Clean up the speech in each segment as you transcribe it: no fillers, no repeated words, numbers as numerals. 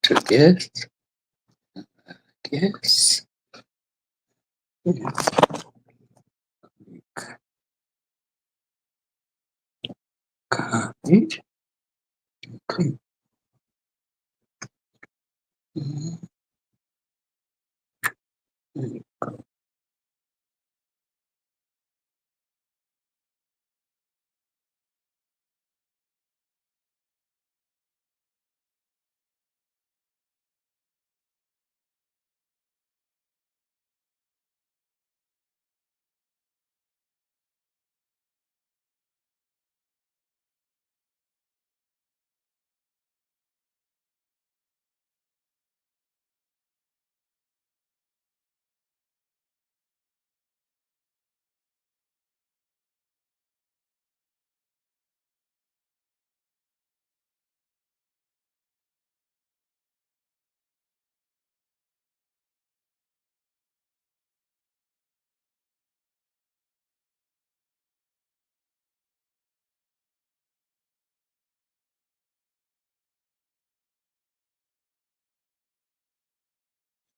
To guest. Guest. Copy. Okay.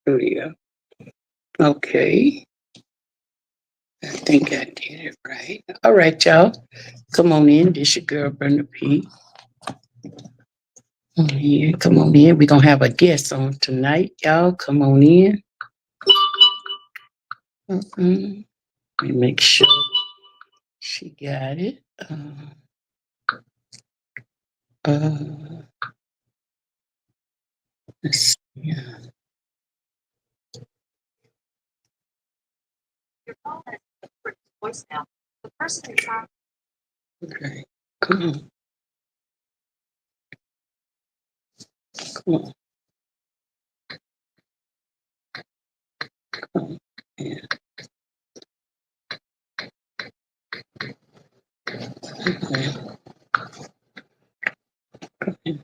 Studio. Okay. I think I did it right. All right, y'all. Come on in. This your girl, Brenda P. Come on in. Come on in. We're going to have a guest on tonight, y'all. Come on in. Let me make sure she got it. Uh, let's see. Your call has voicemail. The person you're trying. Okay. Come on. Come on. Come on. Yeah.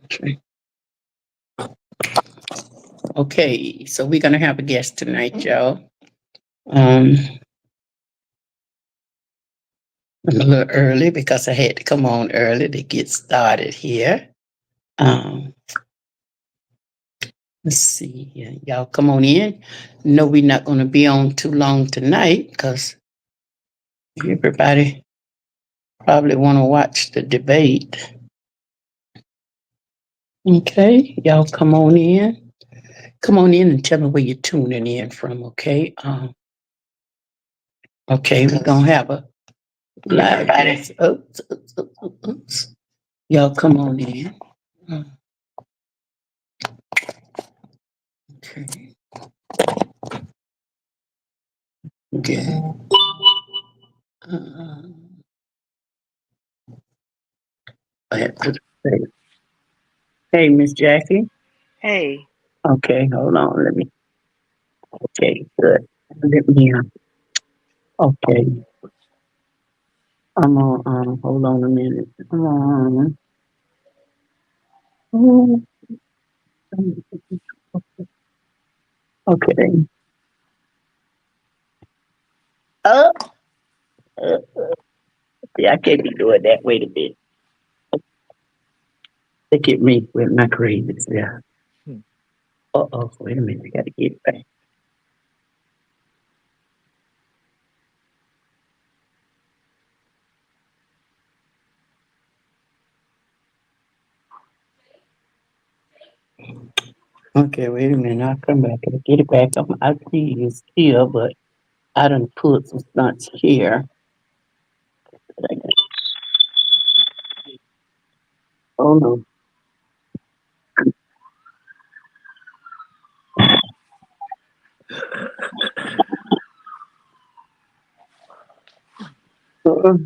Okay. Okay, so we're gonna have a guest tonight, y'all. I'm a little early because I had to come on early to get started here. Um, let's see here. Y'all come on in. No, we're not gonna be on too long tonight because everybody probably wanna watch the debate. Okay, y'all come on in. Come on in and tell me where you're tuning in from, okay? Okay, we're gonna have a live guest. Oops, oops, oops, oops, oops. Y'all come on in. Okay. Okay. Uh, I have to say, hey, Miss Jackie. Hey, Okay, hold on. Let me. Okay, good. Let me. Okay, I'm on. Hold on a minute. I'm on. Okay. Oh, yeah, I can't be doing that. Wait a minute. Look at me with my crazies. Yeah. hmm, Oh. Wait a minute. I got to get it back. Okay, wait a minute. I'll come back and get it back. I see you still, but I done put some stunts here. Oh no. Uh-uh.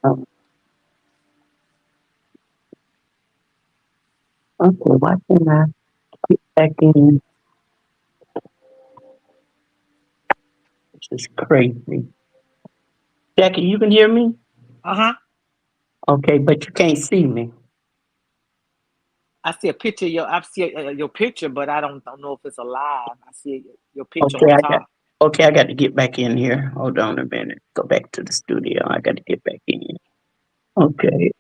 Um, okay, why can't I get back in? This is crazy. Jackie, you can hear me? uh-huh. Okay, but you can't see me. I see a picture of your I see your picture, but I don't know if it's alive. I see your picture Okay, on I got top. Okay, I got to get back in here. Hold on a minute. Go back to the studio. I got to get back in. Okay.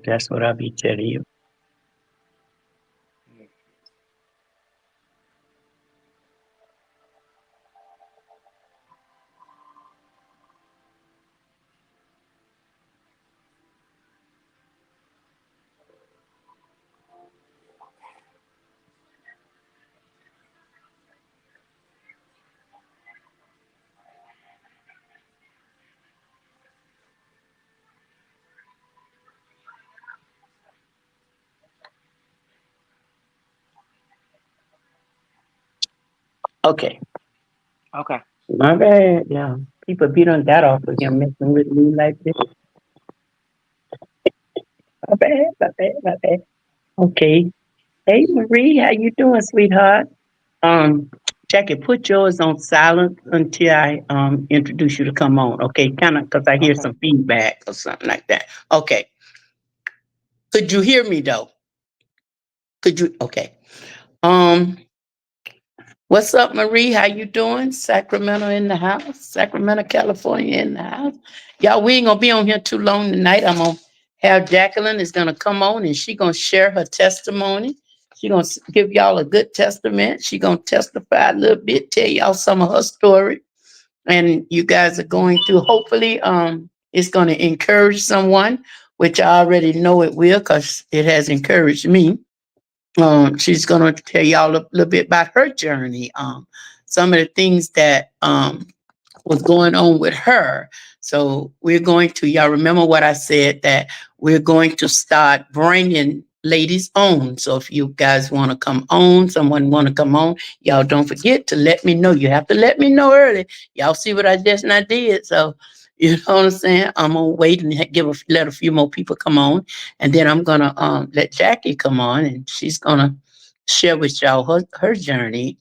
That's what I'll be telling you. Okay. Okay. My bad. Yeah. People beat on that off of him messing with me like this. My bad. My bad. My bad. Okay. Hey, Marie, how you doing, sweetheart? Um, Jackie, put yours on silent until I introduce you to come on. Okay, kind of because I hear Okay. some feedback or something like that. Okay. Could you hear me though? Could you? Okay. Um, what's up, Marie? How you doing? Sacramento in the house. Sacramento, California in the house. Y'all, we ain't gonna be on here too long tonight. I'm gonna have Jacqueline is gonna come on and she gonna share her testimony. She gonna give y'all a good testament. She gonna testify a little bit, tell y'all some of her story, and you guys are going to hopefully it's gonna encourage someone, which I already know it will because it has encouraged me. She's going to tell y'all a little bit about her journey, some of the things that was going on with her. So we're going to, y'all remember what I said, that we're going to start bringing ladies on. So if you guys want to come on, someone want to come on, y'all don't forget to let me know. You have to let me know early. Y'all see what I just not did. So you know what I'm saying? I'm gonna wait and let a few more people come on, and then I'm gonna let Jackie come on, and she's gonna share with y'all her journey,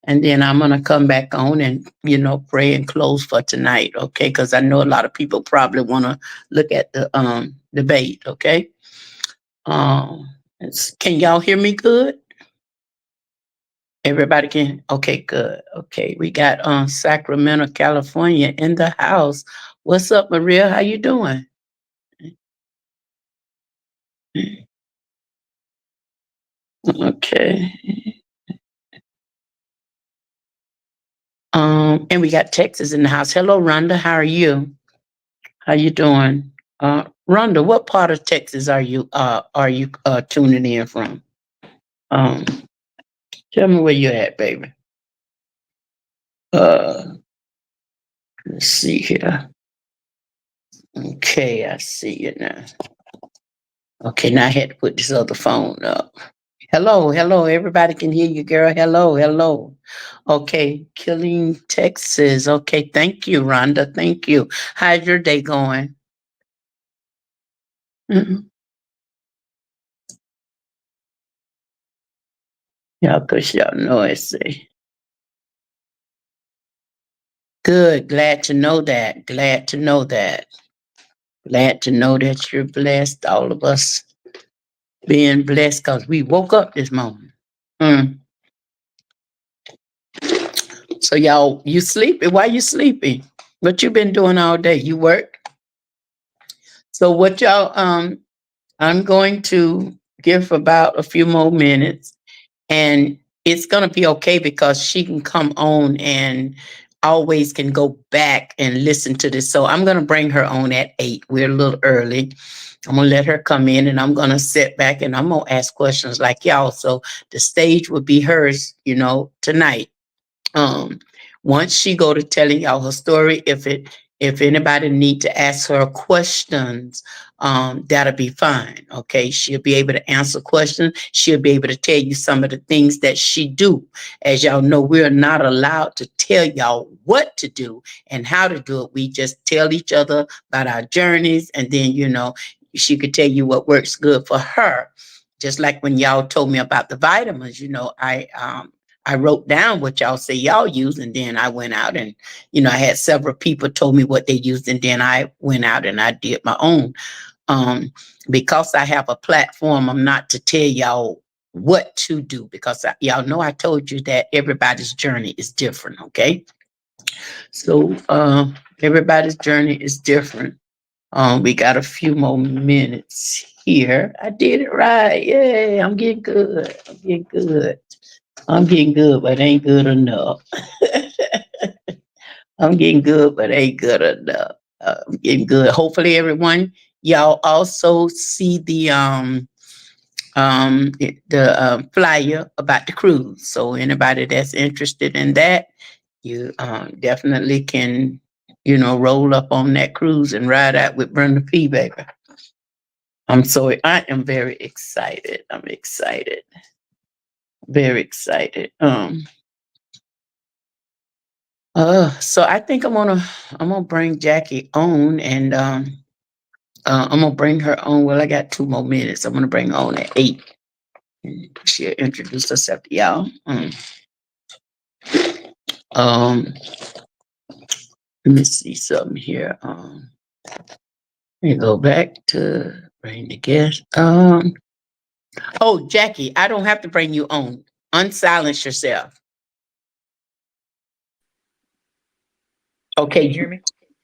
and then I'm gonna come back on and pray and close for tonight, okay? Because I know a lot of people probably want to look at the debate, okay? Um, can y'all hear me good? Everybody can. Okay, good. Okay, we got Sacramento, California in the house. What's up, Maria? How you doing? Okay. And we got Texas in the house. Hello, Rhonda. How are you? How you doing? Rhonda, what part of Texas are you tuning in from? Um, tell me where you at, baby. Uh, let's see here. Okay, I see you now. Okay, now I had to put this other phone up. Hello, hello. Everybody can hear you, girl. Hello, hello. Okay, Killing Texas. Okay, thank you, Rhonda. Thank you. How's your day going? Mhm. Yeah, cause y'all know it's good. Glad to know that. Glad to know that. Glad to know that you're blessed. All of us being blessed because we woke up this morning. Mm. So y'all, you sleeping? Why you sleeping? What you been doing all day? You work? So what y'all? I'm going to give about a few more minutes, and it's gonna be okay because she can come on and always can go back and listen to this. So I'm gonna bring her on at 8. We're a little early. I'm gonna let her come in and I'm gonna sit back and I'm gonna ask questions like y'all. So the stage will be hers, tonight. um Once she go to telling y'all her story, if anybody need to ask her questions, that'll be fine. Okay, she'll be able to answer questions. She'll be able to tell you some of the things that she do. As y'all know, we're not allowed to tell y'all what to do and how to do it. We just tell each other about our journeys, and then she could tell you what works good for her. Just like when y'all told me about the vitamins, I wrote down what y'all say y'all use, and then I went out and, I had several people told me what they used, and then I went out and I did my own. Um, because I have a platform, I'm not to tell y'all. what to do, because y'all know I told you that everybody's journey is different. Okay, so everybody's journey is different. We got a few more minutes here. I did it right. Yay, I'm getting good. I'm getting good. I'm getting good, but ain't good enough. I'm getting good, but ain't good enough. I'm getting good. Hopefully, everyone, y'all also see the flyer about the cruise. So anybody that's interested in that, you definitely can, roll up on that cruise and ride out with Brenda P, baby. I am very excited. I'm excited. Very excited. So I think I'm gonna bring Jackie on, and I'm gonna bring her on. Well, I got 2 more minutes. I'm gonna bring her on at 8. And she'll introduce herself to y'all. Um, Let me see something here. Let me go back to bring the guest. Oh, Jackie, I don't have to bring you on. Unsilence yourself. Okay. Can you hear me?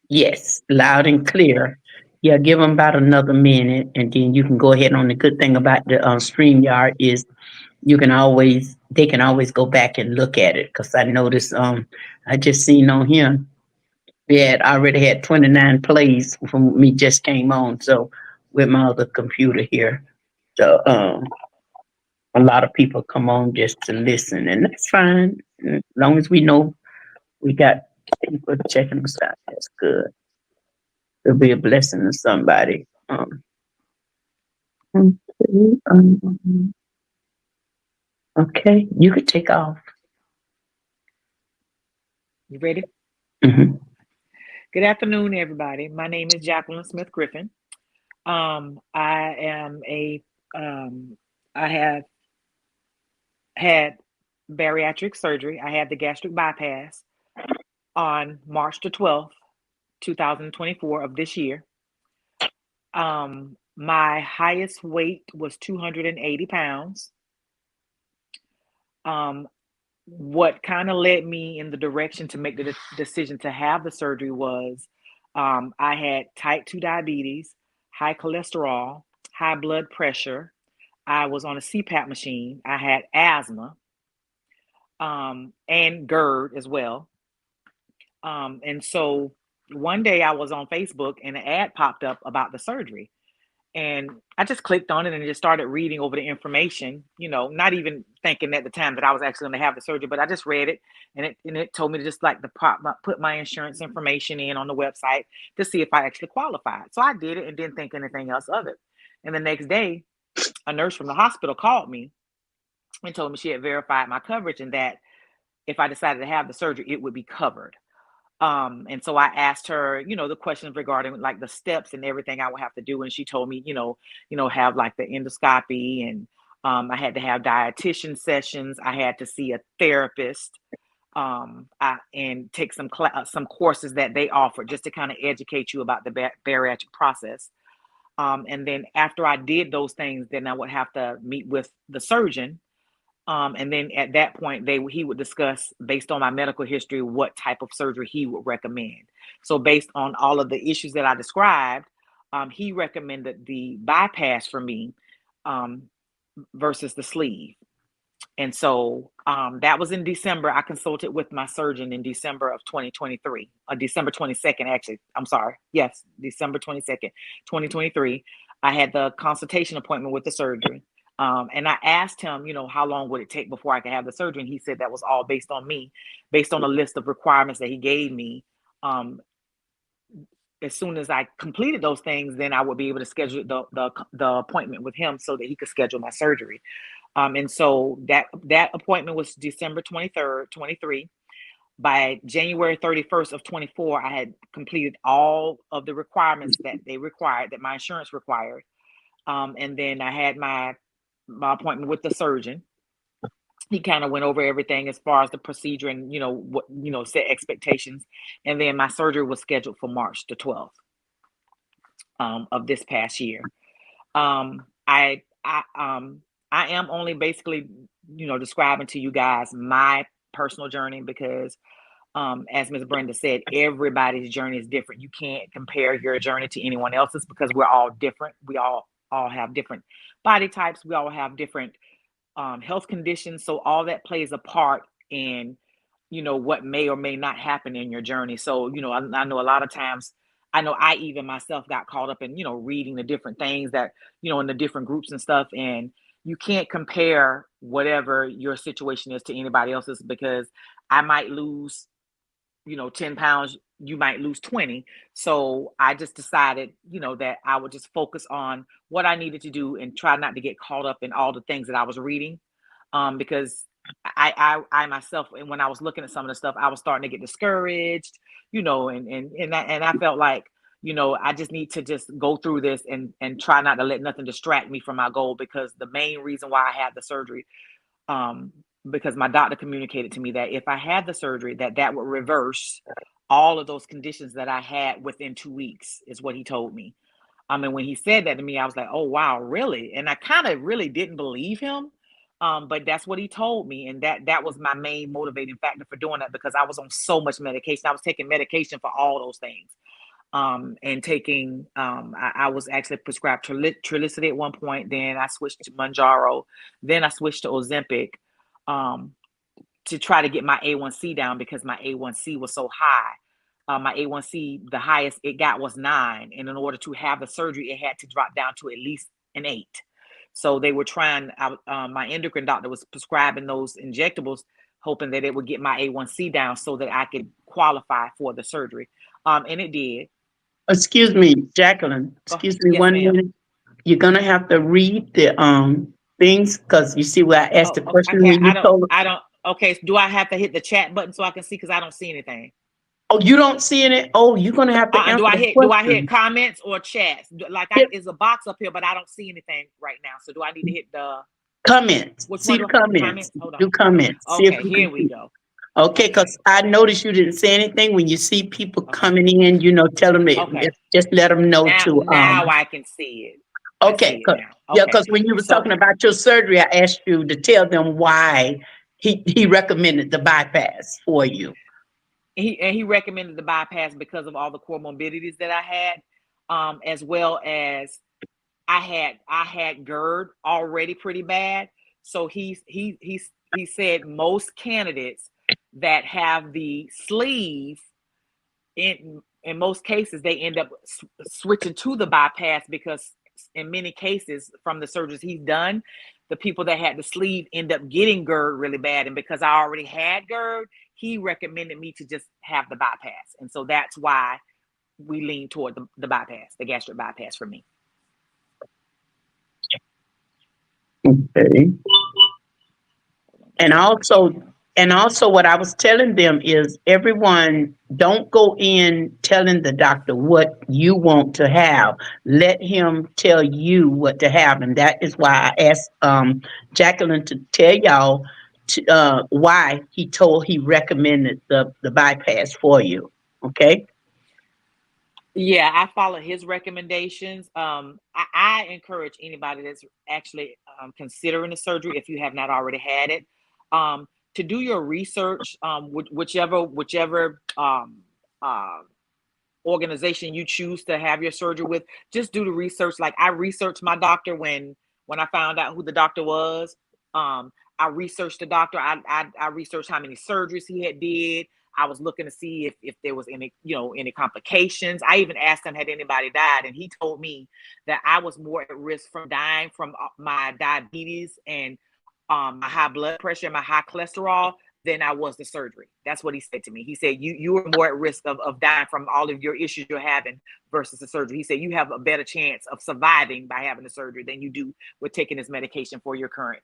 Yes, loud and clear. Yeah, give them about another minute, and then you can go ahead on. The good thing about the StreamYard is they can always go back and look at it, because I noticed, I just seen on here, we had already had 29 plays from me just came on, so with my other computer here. So a lot of people come on just to listen, and that's fine. As long as we know we got people checking us out, that's good. It'll be a blessing to somebody. Okay, okay, you could take off. You ready? Mm-hmm. Good afternoon, everybody. My name is Jacqueline Smith Griffin. I am I have had bariatric surgery. I had the gastric bypass on March the 12th, 2024 of this year. My highest weight was 280 pounds. What kind of led me in the direction to make the decision to have the surgery was I had type 2 diabetes, high cholesterol, high blood pressure. I was on a CPAP machine. I had asthma and GERD as well. And so one day I was on Facebook and an ad popped up about the surgery. And I just clicked on it and just started reading over the information, not even thinking at the time that I was actually going to have the surgery, but I just read it, and it told me to just like put my insurance information in on the website to see if I actually qualified. So I did it and didn't think anything else of it. And the next day, a nurse from the hospital called me and told me she had verified my coverage and that if I decided to have the surgery, it would be covered. And so I asked her, the questions regarding like the steps and everything I would have to do. And she told me, have like the endoscopy, and I had to have dietitian sessions. I had to see a therapist, and take some courses that they offered just to kind of educate you about the bariatric process. And then after I did those things, then I would have to meet with the surgeon. And then at that point, he would discuss, based on my medical history, what type of surgery he would recommend. So based on all of the issues that I described, he recommended the bypass for me versus the sleeve. And so that was in December. I consulted with my surgeon in December of 2023, December 22nd, actually. I'm sorry. Yes, December 22nd, 2023. I had the consultation appointment with the surgery. And I asked him, how long would it take before I could have the surgery? And he said that was all based on me, based on a list of requirements that he gave me. As soon as I completed those things, then I would be able to schedule the appointment with him so that he could schedule my surgery. And so that appointment was December 23rd, 23. By January 31st of 24, I had completed all of the requirements that they required, that my insurance required. And then I had my appointment with the surgeon. He kind of went over everything as far as the procedure and, what, set expectations. And then my surgery was scheduled for March the 12th of this past year. I I am only basically, describing to you guys my personal journey because, as Ms. Brenda said, everybody's journey is different. You can't compare your journey to anyone else's because we're all different. We all have different body types. We all have different health conditions. So all that plays a part in, what may or may not happen in your journey. So, I know a lot of times, I know I even myself got caught up in, reading the different things that, in the different groups and stuff. And you can't compare whatever your situation is to anybody else's because I might lose 10 pounds, you might lose 20. So I just decided, that I would just focus on what I needed to do and try not to get caught up in all the things that I was reading. Because I myself, and when I was looking at some of the stuff, I was starting to get discouraged, and I felt like, I just need to just go through this and try not to let nothing distract me from my goal, because the main reason why I had the surgery, because my doctor communicated to me that if I had the surgery, that would reverse all of those conditions that I had within 2 weeks, is what he told me. And when he said that to me, I was like, oh, wow, really? And I kind of really didn't believe him. But that's what he told me. And that was my main motivating factor for doing that, because I was on so much medication. I was taking medication for all those things. And taking, I was actually prescribed Trulicity at one point. Then I switched to Manjaro. Then I switched to Ozempic, to try to get my A1C down, because my A1C was so high. My A1C, the highest it got was 9. And in order to have the surgery, it had to drop down to at least an 8. So they were trying, my endocrine doctor was prescribing those injectables, hoping that it would get my A1C down so that I could qualify for the surgery. And it did. Excuse me, Jacqueline. Excuse me Yes, one ma'am. minute. You're gonna have to read the things, because you see where I asked the question Okay. when you told. Okay. Do I have to hit the chat button so I can see? Because I don't see anything. Oh, you don't see it? Oh, you're gonna have to answer the Do I hit question. comments or chats? Like, Hit is a box up here, but I don't see anything right now. So do I need to hit the comments. which See one the do I comments. comments? Hold on. Do comments. See if Okay, you here can we see. go. Okay, Okay. because I noticed you didn't say anything. When you see people Okay. coming in, tell them that, Okay. just let them know to Now I can see it. I Okay, see it now. yeah, Okay. because when you was So talking about your surgery, I asked you to tell them why he recommended the bypass for you. he recommended the bypass because of all the comorbidities that I had, as well as I had GERD already pretty bad. So he said most candidates that have the sleeve, in most cases they end up switching to the bypass, because in many cases from the surgeries he's done, the people that had the sleeve end up getting GERD really bad. And because I already had GERD, he recommended me to just have the bypass. And so that's why we lean toward the bypass, the gastric bypass for me. Okay. And also what I was telling them is, everyone don't go in telling the doctor what you want to have. Let him tell you what to have. And that is why I asked Jacqueline to tell y'all why he recommended the bypass for you. Okay. Yeah, I follow his recommendations. I encourage anybody that's actually considering the surgery, if you have not already had it, to do your research. Whichever uh, organization you choose to have your surgery with, just do the research. Like, I researched my doctor when I found out who the doctor was. I researched the doctor. I researched how many surgeries he had did. I was looking to see if there was any complications. I even asked him, had anybody died, and he told me that I was more at risk from dying from my diabetes and my high blood pressure and my high cholesterol than I was the surgery. That's what he said to me. He said, you are more at risk of dying from all of your issues you're having versus the surgery. He said, you have a better chance of surviving by having the surgery than you do with taking this medication for your current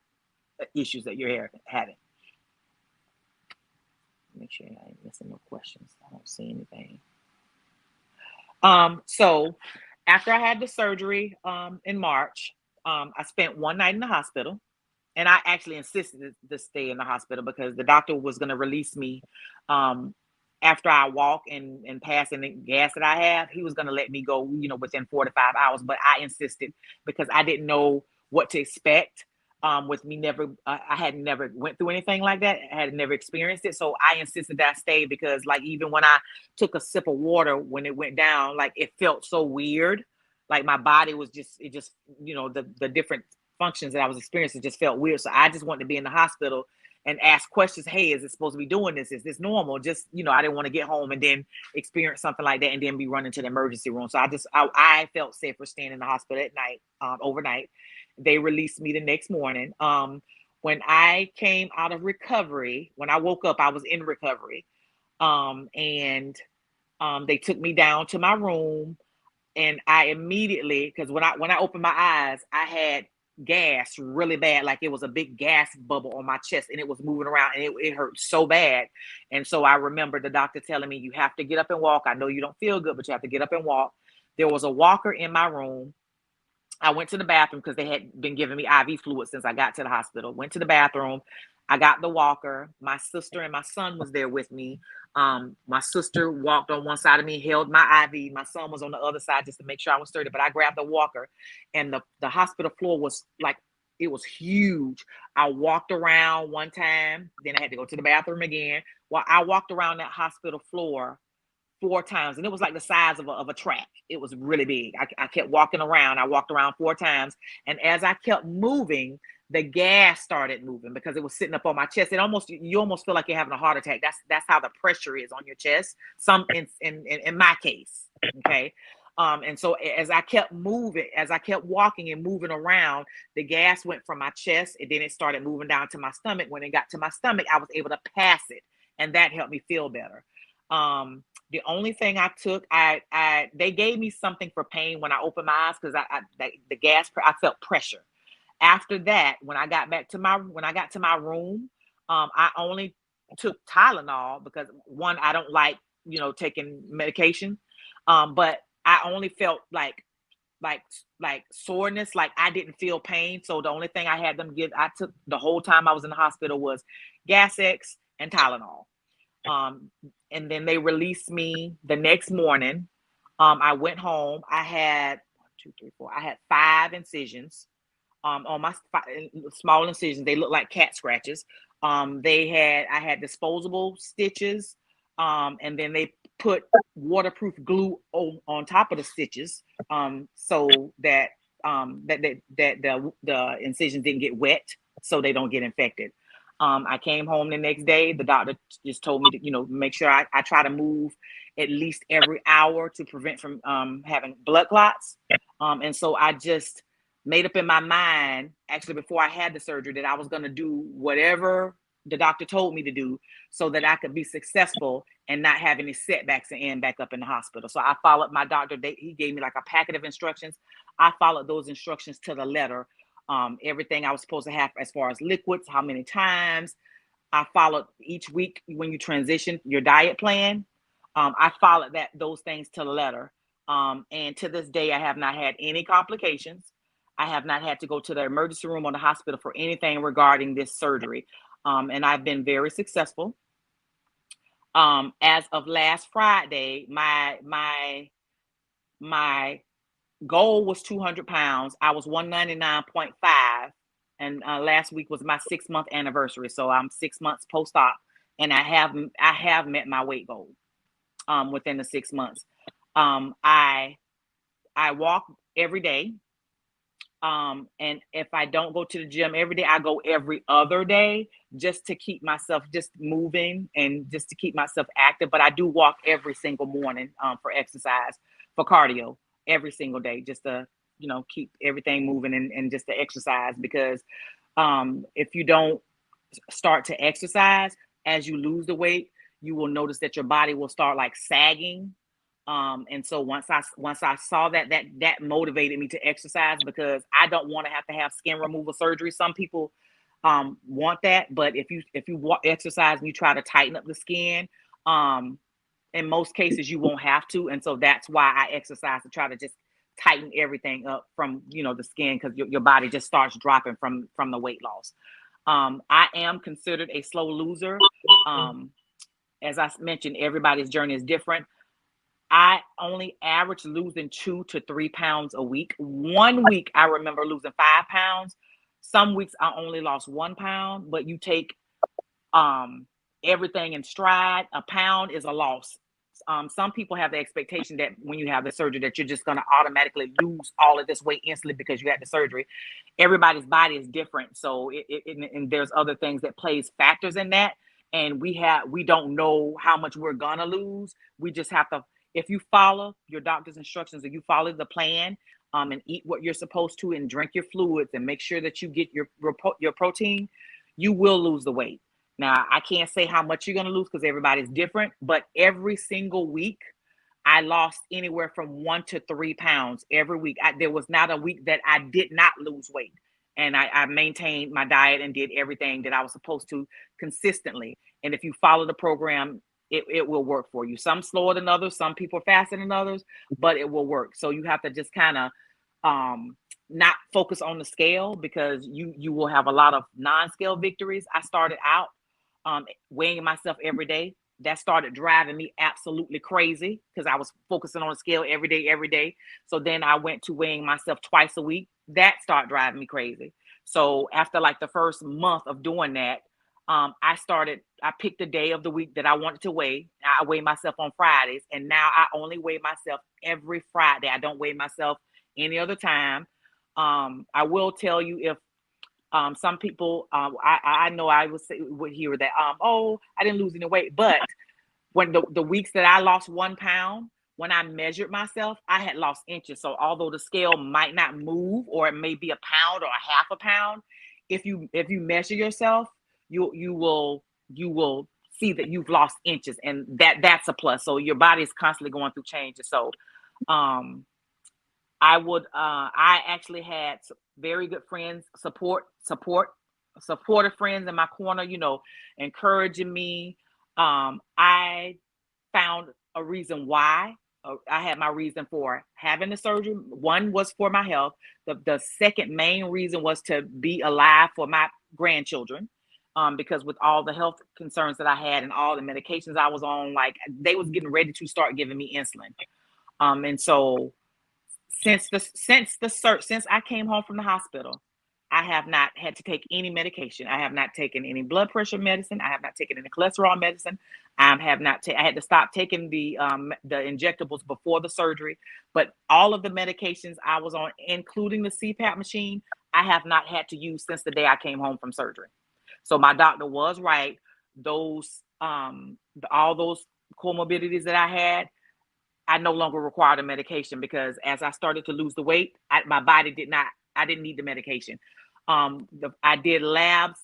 issues that you're having. Make sure I ain't missing no questions. I don't see anything. So after I had the surgery in March, I spent one night in the hospital. And I actually insisted to stay in the hospital because the doctor was going to release me after I walk and pass in the gas that I have. He was going to let me go, within 4 to 5 hours. But I insisted because I didn't know what to expect. with me never, I had never went through anything like that. I had never experienced it. So I insisted that I stay because like, even when I took a sip of water, when it went down, like it felt so weird. Like my body was just, it just, the different functions that I was experiencing just felt weird. So I just wanted to be in the hospital and ask questions. Hey, is it supposed to be doing this? Is this normal? Just, I didn't want to get home and then experience something like that and then be running to the emergency room. So I felt safer staying in the hospital at night, overnight. They released me the next morning. When I came out of recovery, when I woke up, I was in recovery. And they took me down to my room, and I immediately, because when I opened my eyes, I had gas really bad, like it was a big gas bubble on my chest, and it was moving around, and it hurt so bad. And so I remember the doctor telling me, you have to get up and walk. I know you don't feel good, but you have to get up and walk. There was a walker in my room. I went to the bathroom because they had been giving me IV fluid since I got to the hospital. Went to the bathroom. I got the walker. My sister and my son was there with me. My sister walked on one side of me, held my IV. My son was on the other side just to make sure I was sturdy. But I grabbed the walker, and the hospital floor was like, it was huge. I walked around one time. Then I had to go to the bathroom again. Well, I walked around that hospital floor 4 times, and it was like the size of a track. It was really big. I kept walking around. I walked around 4 times, and as I kept moving, the gas started moving because it was sitting up on my chest. You almost feel like you're having a heart attack. That's how the pressure is on your chest. Some in my case, okay. And so as I kept moving, as I kept walking and moving around, the gas went from my chest, and then it started moving down to my stomach. When it got to my stomach, I was able to pass it, and that helped me feel better. The only thing I took, they gave me something for pain when I opened my eyes, because the gas, I felt pressure. After that, when I got to my room, I only took Tylenol because, one, I don't like, taking medication. But I only felt like soreness, like I didn't feel pain. So the only thing I took the whole time I was in the hospital was Gas X and Tylenol. And then they released me the next morning. I went home. I had 1, 2, 3, 4. I had 5 incisions on my small incisions. They look like cat scratches. I had disposable stitches, and then they put waterproof glue on top of the stitches, so that the incisions didn't get wet, so they don't get infected. I came home the next day. The doctor just told me to, make sure I try to move at least every hour to prevent from having blood clots. And so I just made up in my mind, actually, before I had the surgery, that I was going to do whatever the doctor told me to do so that I could be successful and not have any setbacks and end back up in the hospital. So I followed my doctor. He gave me like a packet of instructions. I followed those instructions to the letter. Everything I was supposed to have as far as liquids, how many times. I followed each week when you transition your diet plan. I followed those things to the letter. And to this day, I have not had any complications. I have not had to go to the emergency room or the hospital for anything regarding this surgery. And I've been very successful. As of last Friday, my goal was 200 pounds. I was 199.5. And last week was my 6-month anniversary. So I'm 6 months post-op, and I have met my weight goal within the 6 months. I walk every day. And if I don't go to the gym every day, I go every other day just to keep myself just moving and just to keep myself active. But I do walk every single morning for exercise, for cardio, every single day, just to, keep everything moving and just to exercise. Because if you don't start to exercise, as you lose the weight, you will notice that your body will start like sagging. And so once I saw that motivated me to exercise, because I don't want to have skin removal surgery. Some people want that, but if you exercise and you try to tighten up the skin, in most cases you won't have to. And so that's why I exercise, to try to just tighten everything up from the skin, because your body just starts dropping from the weight loss. I am considered a slow loser. As I mentioned, everybody's journey is different. I only average losing 2 to 3 pounds a week. 1 week, I remember losing 5 pounds. Some weeks I only lost 1 pound, but you take everything in stride, a pound is a loss. Some people have the expectation that when you have the surgery that you're just going to automatically lose all of this weight instantly because you had the surgery. Everybody's body is different, so and there's other things that plays factors in that, and we don't know how much we're gonna lose. We just have to, if you follow your doctor's instructions and you follow the plan, and eat what you're supposed to and drink your fluids and make sure that you get your protein, you will lose the weight. Now, I can't say how much you're going to lose because everybody's different, but every single week, I lost anywhere from 1 to 3 pounds every week. There was not a week that I did not lose weight. And I maintained my diet and did everything that I was supposed to consistently. And if you follow the program, it will work for you. Some slower than others, some people faster than others, but it will work. So you have to just kind of not focus on the scale because you will have a lot of non-scale victories. I started out weighing myself every day. That started driving me absolutely crazy because I was focusing on the scale every day. So then I went to weighing myself twice a week. That started driving me crazy. So after like the first month of doing that, I picked a day of the week that I wanted to weigh. I weigh myself on Fridays, and now I only weigh myself every Friday. I don't weigh myself any other time. I will tell you if some people, I know I would hear that, oh, I didn't lose any weight. But when the weeks that I lost 1 pound, when I measured myself, I had lost inches. So although the scale might not move, or it may be a pound or a half a pound, if you measure yourself, you will see that you've lost inches, and that's a plus. So your body is constantly going through changes. So I actually had very good friends, supportive friends in my corner, encouraging me. I found a reason why. I had my reason for having the surgery. One was for my health. The second main reason was to be alive for my grandchildren. Because with all the health concerns that I had and all the medications I was on, like they was getting ready to start giving me insulin. And so since I came home from the hospital, I have not had to take any medication. I have not taken any blood pressure medicine. I have not taken any cholesterol medicine. I had to stop taking the injectables before the surgery. But all of the medications I was on, including the CPAP machine, I have not had to use since the day I came home from surgery. So my doctor was right. Those all those comorbidities that I had, I no longer required a medication because as I started to lose the weight, my body I didn't need the medication. I did labs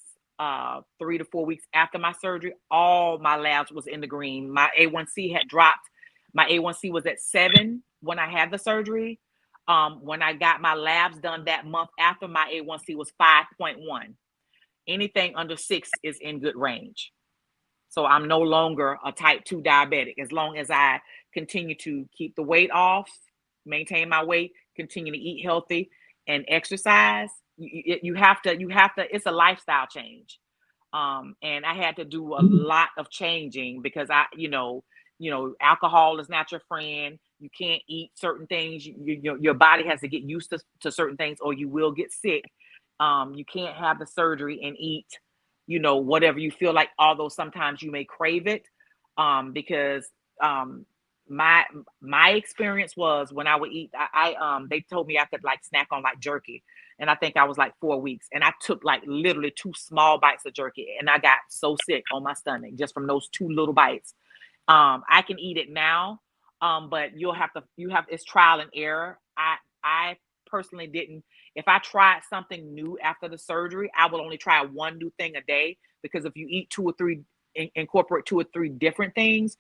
3 to 4 weeks after my surgery. All my labs was in the green. My A1C had dropped. My A1C was at 7 when I had the surgery. When I got my labs done that month after, my A1C was 5.1. Anything under 6 is in good range. So I'm no longer a type 2 diabetic. As long as I continue to keep the weight off, maintain my weight, continue to eat healthy and exercise, you have to, it's a lifestyle change. And I had to do a lot of changing because alcohol is not your friend. You can't eat certain things. Your body has to get used to certain things or you will get sick. You can't have the surgery and eat whatever you feel like, although sometimes you may crave it, because my experience was when I would eat, they told me I could like snack on like jerky, and I think I was like 4 weeks, and I took like literally 2 small bites of jerky, and I got so sick on my stomach just from those 2 little bites. I can eat it now, but it's trial and error. I personally didn't. If I tried something new after the surgery, I will only try 1 new thing a day, because if you eat 2 or 3, incorporate 2 or 3 different things,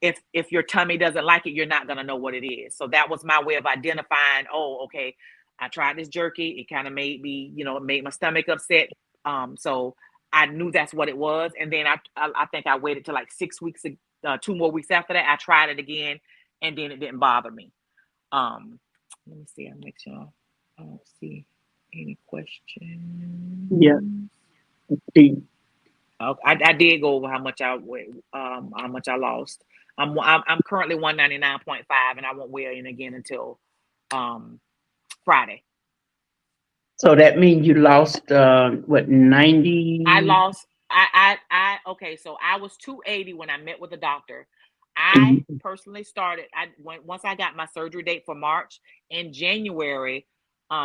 if your tummy doesn't like it, you're not going to know what it is. So that was my way of identifying, oh, okay, I tried this jerky. It kind of made me, it made my stomach upset. So I knew that's what it was. And then I think I waited till like 6 weeks, 2 more weeks after that. I tried it again, and then it didn't bother me. Let me see. I'll make sure I don't see any questions. Yeah. I did go over how much I lost. I'm currently 199.5, and I won't weigh in again until Friday. So that means you lost what, 90? I lost. Okay. So I was 280 when I met with the doctor. I Mhm. personally started. Once I got my surgery date for March in January,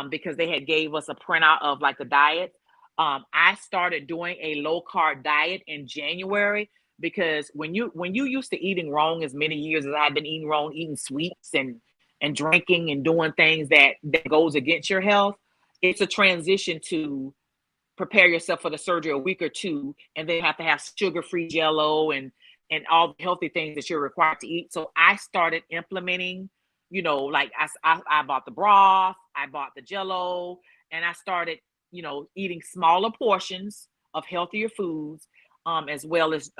because they had gave us a printout of like the diet. I started doing a low carb diet in January because when you used to eating wrong as many years as I've been eating wrong, eating sweets and drinking and doing things that goes against your health, it's a transition to prepare yourself for the surgery a week or two, and then have to have sugar-free jello and all the healthy things that you're required to eat. So I started implementing, like I bought the broth, I bought the jello, and I started, eating smaller portions of healthier foods, as well as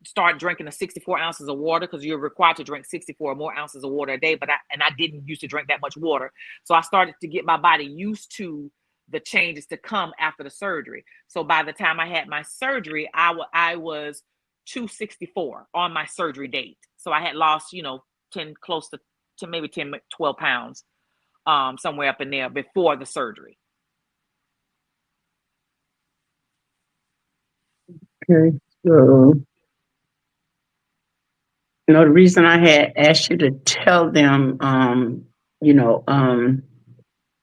start drinking the 64 ounces of water, because you're required to drink 64 or more ounces of water a day. But I didn't used to drink that much water, so I started to get my body used to the changes to come after the surgery. So by the time I had my surgery, I was 264 on my surgery date. So I had lost, 10, close to maybe 10, 12 pounds, somewhere up in there before the surgery. Okay. So, the reason I had asked you to tell them, the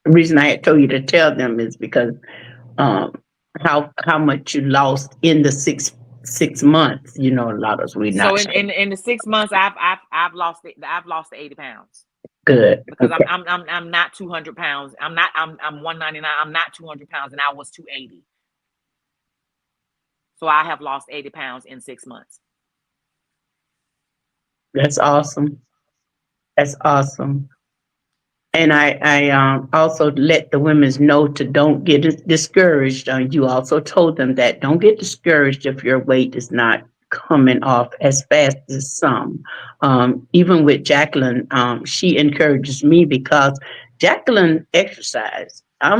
reason I had told you to tell them is because um, how much you lost in the six months. A lot of us we So not in the 6 months, I've lost 80 pounds, good. because I'm not 200 pounds. I'm 199. I'm not 200 pounds, and I was 280. So I have lost 80 pounds in 6 months. That's awesome. That's awesome. And I also let the women know to don't get discouraged. You also told them that don't get discouraged if your weight is not coming off as fast as some. Even with Jacqueline, she encourages me because Jacqueline exercise. I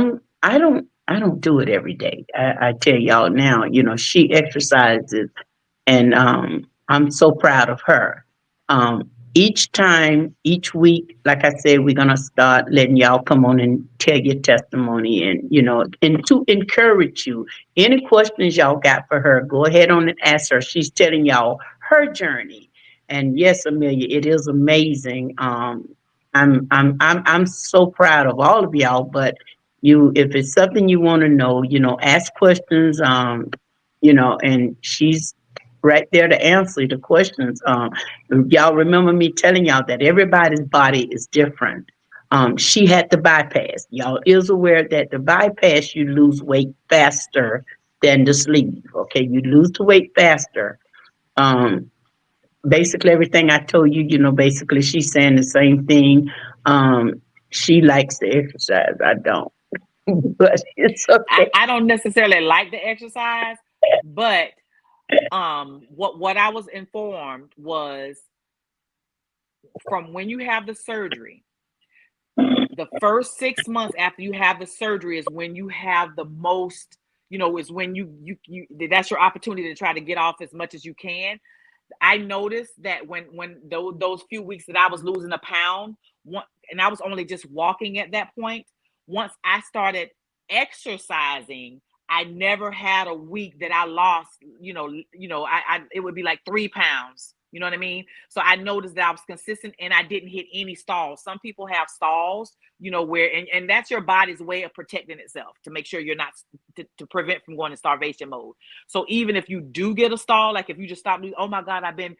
don't do it every day. I tell y'all now. She exercises, and I'm so proud of her. Each time, each week, like I said, we're gonna start letting y'all come on and tell your testimony, and and to encourage you. Any questions y'all got for her, go ahead on and ask her. She's telling y'all her journey, and yes, Amelia, it is amazing. I'm so proud of all of y'all. But if it's something you want to know, ask questions. And she's right there to answer the questions. Y'all remember me telling y'all that everybody's body is different. She had the bypass. Y'all is aware that the bypass, you lose weight faster than the sleeve. Okay, you lose the weight faster. Um, Basically everything I told you, basically she's saying the same thing. She likes to exercise. I don't, but it's I, okay. I don't necessarily like the exercise, but what I was informed was, from when you have the surgery, the first 6 months after you have the surgery is when you have the most, is when you that's your opportunity to try to get off as much as you can. I noticed that when those few weeks that I was losing a pound, and I was only just walking at that point. Once I started exercising, I never had a week that I lost. I it would be like 3 pounds. You know what I mean? So I noticed that I was consistent, and I didn't hit any stalls. Some people have stalls, where and that's your body's way of protecting itself to make sure you're not to prevent from going in starvation mode. So even if you do get a stall, like if you just stop, oh my God, I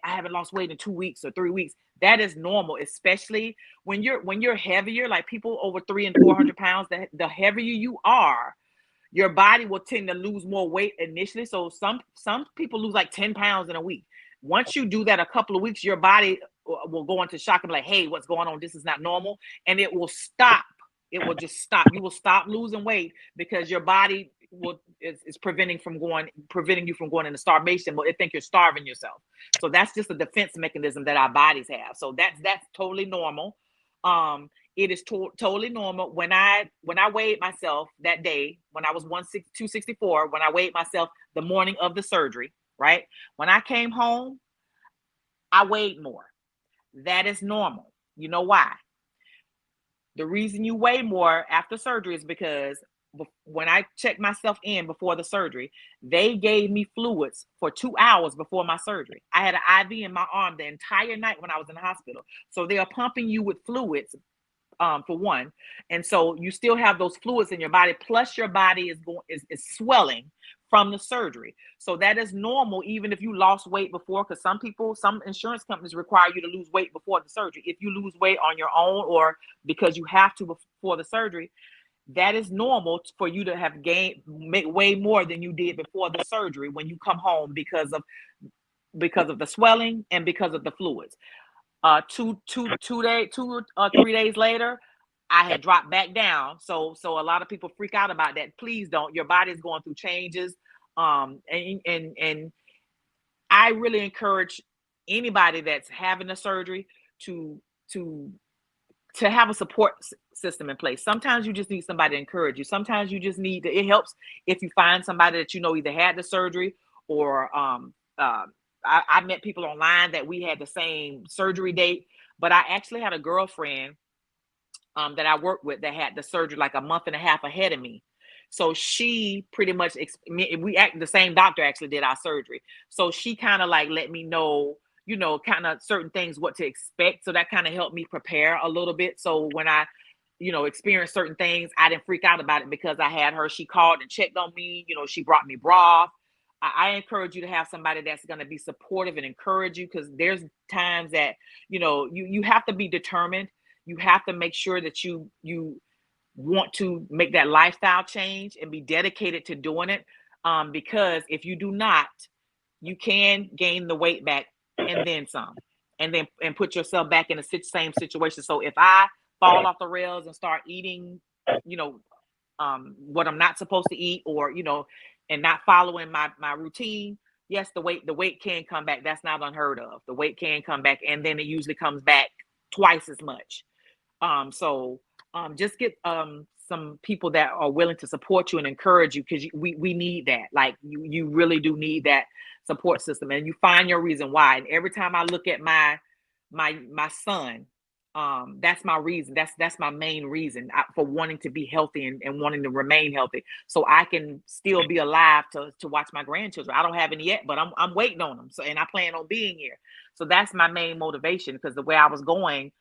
haven't lost weight in 2 weeks or 3 weeks. That is normal, especially when you're heavier, like people over 300 and 400 pounds. The heavier you are, your body will tend to lose more weight initially. So some people lose like 10 pounds in a week. Once you do that a couple of weeks, your body will go into shock and be like, hey, what's going on? This is not normal. And it will stop. It will just stop. You will stop losing weight because your body is preventing you from going into starvation, but they think you're starving yourself. So that's just a defense mechanism that our bodies have. So that's totally normal. It is totally normal. When I weighed myself that day, when I was 264, when I weighed myself the morning of the surgery, right? When I came home, I weighed more. That is normal. You know why? The reason you weigh more after surgery is because when I checked myself in before the surgery, they gave me fluids for 2 hours before my surgery. I had an IV in my arm the entire night when I was in the hospital. So they are pumping you with fluids, for one, and so you still have those fluids in your body, plus your body is swelling from the surgery. So that is normal, even if you lost weight before, because some insurance companies require you to lose weight before the surgery. If you lose weight on your own or because you have to before the surgery, that is normal for you to have gained way more than you did before the surgery when you come home because of the swelling and because of the fluids. 3 days later, I had dropped back down. So a lot of people freak out about that. Please don't. Your body's going through changes. And I really encourage anybody that's having a surgery to have a support system in place. Sometimes you just need somebody to encourage you. Sometimes you just need it helps if you find somebody that either had the surgery or I met people online that we had the same surgery date, but I actually had a girlfriend that I worked with that had the surgery like a month and a half ahead of me. So she pretty much the same doctor actually did our surgery. So she kind of like let me know, kind of certain things what to expect. So that kind of helped me prepare a little bit. So when I experienced certain things, I didn't freak out about it because I had her. She called and checked on me. She brought me broth. I encourage you to have somebody that's going to be supportive and encourage you, because there's times that, you have to be determined. You have to make sure that you want to make that lifestyle change and be dedicated to doing it. Because if you do not, you can gain the weight back and then some, and put yourself back in the same situation. So if I fall off the rails and start eating, what I'm not supposed to eat, or, and not following my routine, yes, the weight can come back. That's not unheard of. The weight can come back, and then it usually comes back twice as much. So just get some people that are willing to support you and encourage you, because we need that. Like you really do need that support system, and you find your reason why. And every time I look at my son, that's my reason. That's my main reason for wanting to be healthy and wanting to remain healthy, so I can still be alive to watch my grandchildren. I don't have any yet, but I'm waiting on them. So, and I plan on being here. So that's my main motivation, because the way I was going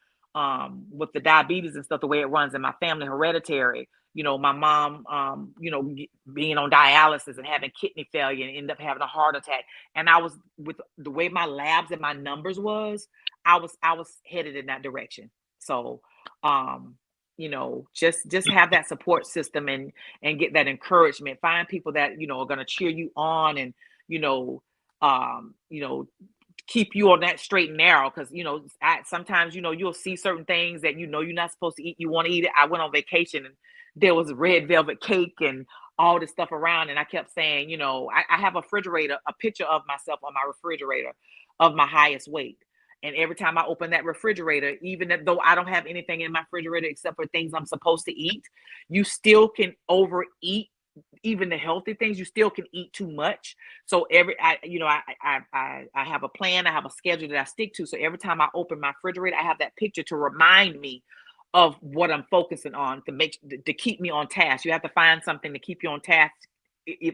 with the diabetes and stuff, the way it runs in my family, hereditary. My mom, being on dialysis and having kidney failure and end up having a heart attack. And I was, with the way my labs and my numbers was, I was headed in that direction. So, just have that support system and get that encouragement. Find people that, are going to cheer you on and, keep you on that straight and narrow. Because sometimes you'll see certain things that you're not supposed to eat. You want to eat it. I went on vacation and there was red velvet cake and all this stuff around, and I kept saying, I have a picture of myself on my refrigerator of my highest weight. And every time I open that refrigerator, even though I don't have anything in my refrigerator except for things I'm supposed to eat, you still can overeat. Even the healthy things, you still can eat too much. So I have a plan, I have a schedule that I stick to. So every time I open my refrigerator, I have that picture to remind me of what I'm focusing on, to keep me on task. You have to find something to keep you on task,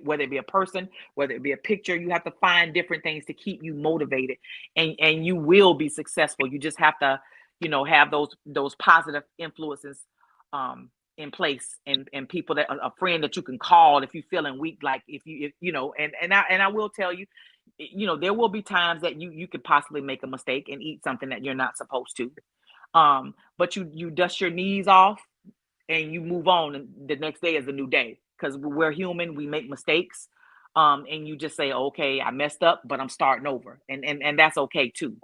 whether it be a person, whether it be a picture. You have to find different things to keep you motivated, and you will be successful. You just have to, have those positive influences in place, and people that a friend that you can call if you're feeling weak. Like if I will tell you, there will be times that you could possibly make a mistake and eat something that you're not supposed to. But you dust your knees off and you move on, and the next day is a new day, because we're human, we make mistakes. And you just say, okay, I messed up, but I'm starting over, and that's okay too.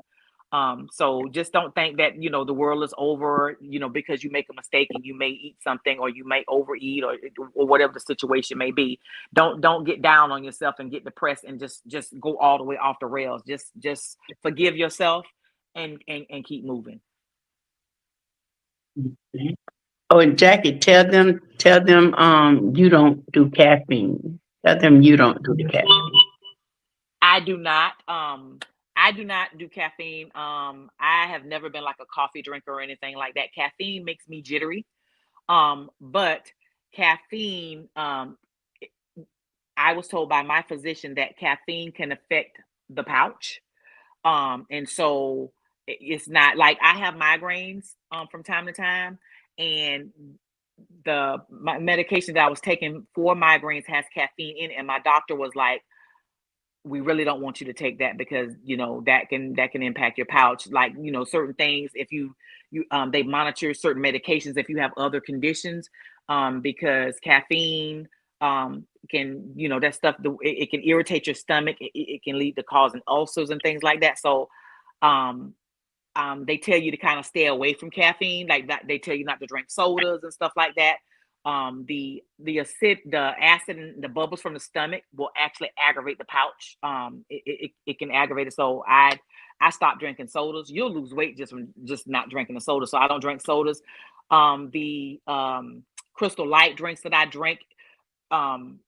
So just don't think that, the world is over, because you make a mistake and you may eat something, or you may overeat, or whatever the situation may be. Don't get down on yourself and get depressed and just go all the way off the rails. Just forgive yourself and keep moving. Oh, and Jackie, tell them, you don't do caffeine. Tell them you don't do the caffeine. I do not. I I do not do caffeine. I have never been like a coffee drinker or anything like that. Caffeine makes me jittery. But caffeine, I was told by my physician that caffeine can affect the pouch. And so it's not like I have migraines from time to time, and the my medication that I was taking for migraines has caffeine in it, and my doctor was like, we really don't want you to take that because that can impact your pouch, like certain things. If they monitor certain medications if you have other conditions, because caffeine can, that stuff, it can irritate your stomach. It can lead to causing ulcers and things like that. So um they tell you to kind of stay away from caffeine, like that. They tell you not to drink sodas and stuff like that. The acid and the bubbles from the stomach will actually aggravate the pouch. It can aggravate it. So I stopped drinking sodas. You'll lose weight just from just not drinking the soda. So I don't drink sodas. The Crystal Light drinks that I drink, um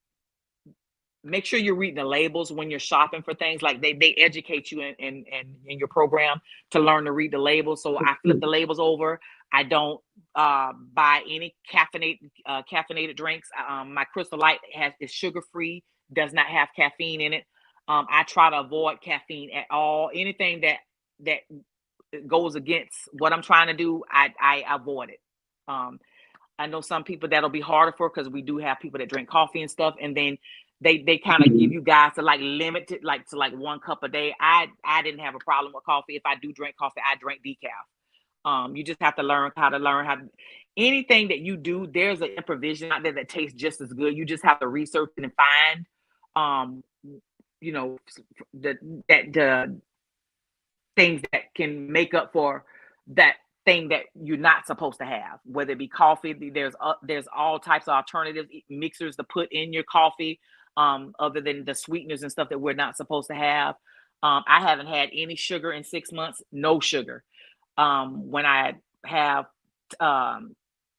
make sure you're reading the labels when you're shopping for things. Like they educate you in your program to learn to read the labels. So I flip the labels over. I don't buy any caffeinated drinks. My Crystal Light is sugar free, does not have caffeine in it. I try to avoid caffeine at all. Anything that goes against what I'm trying to do, I avoid it. I know some people that'll be harder for, because we do have people that drink coffee and stuff, and then they kind of give you guys to like limit it like to like 1 cup a day. I didn't have a problem with coffee. If I do drink coffee, I drink decaf. You just have to learn how anything that you do, there's an provision out there that tastes just as good. You just have to research it and find you know the things that can make up for that thing that you're not supposed to have, whether it be coffee. There's all types of alternatives, mixers to put in your coffee, other than the sweeteners and stuff that we're not supposed to have. I haven't had any sugar in 6 months, no sugar. When I have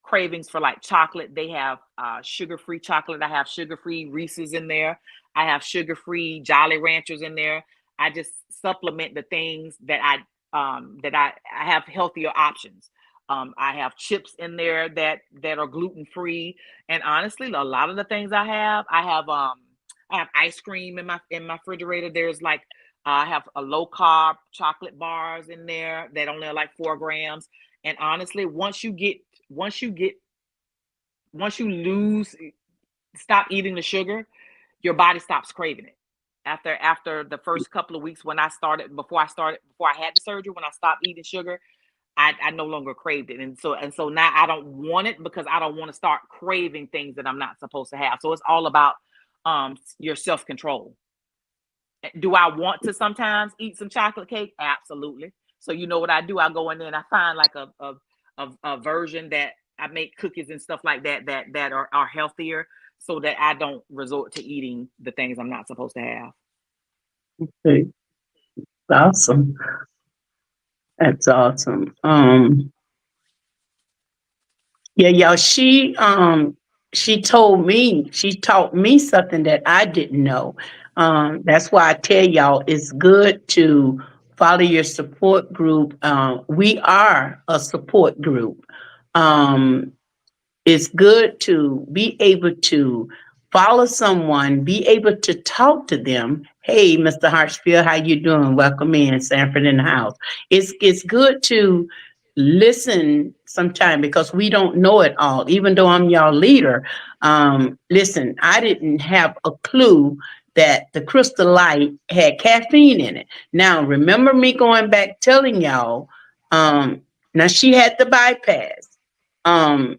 cravings for like chocolate, they have sugar-free chocolate. I have sugar-free Reese's in there. I have sugar-free Jolly Ranchers in there. I just supplement the things that I have healthier options. I have chips in there that are gluten free, and honestly, a lot of the things I have ice cream in my refrigerator. There's like I have a low carb chocolate bars in there that only are like 4 grams. And honestly, once you stop eating the sugar, your body stops craving it. After the first couple of weeks, before I had the surgery, when I stopped eating sugar, I no longer craved it. And so now I don't want it, because I don't want to start craving things that I'm not supposed to have. So it's all about your self-control. Do I want to sometimes eat some chocolate cake? Absolutely. So you know what I do? I go in there and I find like a version that I make cookies and stuff like that are healthier, so that I don't resort to eating the things I'm not supposed to have. Okay. Awesome. That's awesome. Yeah, y'all, she taught me something that I didn't know. That's why I tell y'all it's good to follow your support group. We are a support group. Um, it's good to be able to follow someone, be able to talk to them. Hey, Mr. Hartsfield, how you doing? Welcome in, Sanford in the house. It's good to listen sometime, because we don't know it all. Even though I'm y'all leader, listen, I didn't have a clue that the Crystal Light had caffeine in it. Now, remember me going back telling y'all, now she had the bypass. Um,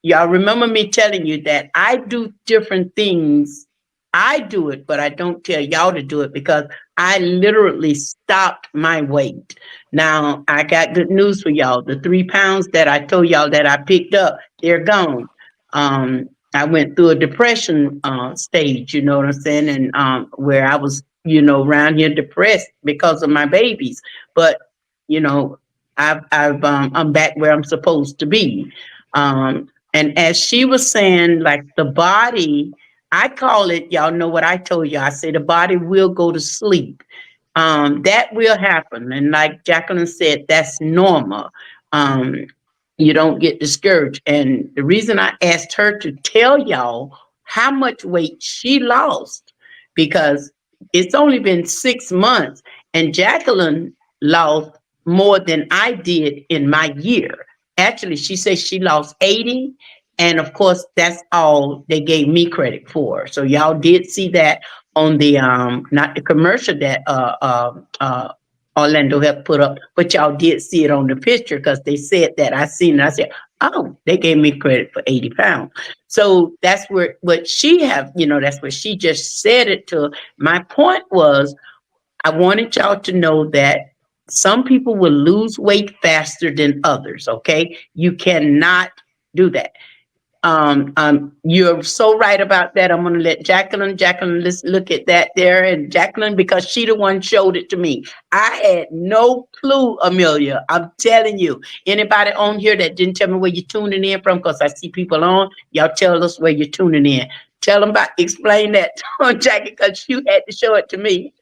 Y'all remember me telling you that I do different things. I do it, but I don't tell y'all to do it, because I literally stopped my weight. Now, I got good news for y'all. The 3 pounds that I told y'all that I picked up, they're gone. I went through a depression stage, you know what I'm saying? And where I was, around here depressed because of my babies. But, you know, I'm back where I'm supposed to be. And as she was saying, like the body, I call it, y'all know what I told you. I say the body will go to sleep. That will happen. And like Jacqueline said, that's normal. Um, you don't get discouraged. And the reason I asked her to tell y'all how much weight she lost, because it's only been 6 months, and Jacqueline lost more than I did in my year. Actually, she says she lost 80. And of course, that's all they gave me credit for. So y'all did see that on the not the commercial that Orlando had put up, but y'all did see it on the picture because they said that. I seen it. I said, oh, they gave me credit for 80 pounds. So that's where what she have, that's what she just said it to. My point was, I wanted y'all to know that some people will lose weight faster than others. Okay. You cannot do that. You're so right about that. I'm going to let Jacqueline, let's look at that there. And Jacqueline, because she the one showed it to me. I had no clue, Amelia. I'm telling you. Anybody on here that didn't tell me where you're tuning in from, because I see people on, y'all tell us where you're tuning in. Tell them explain that to Jackie, because you had to show it to me.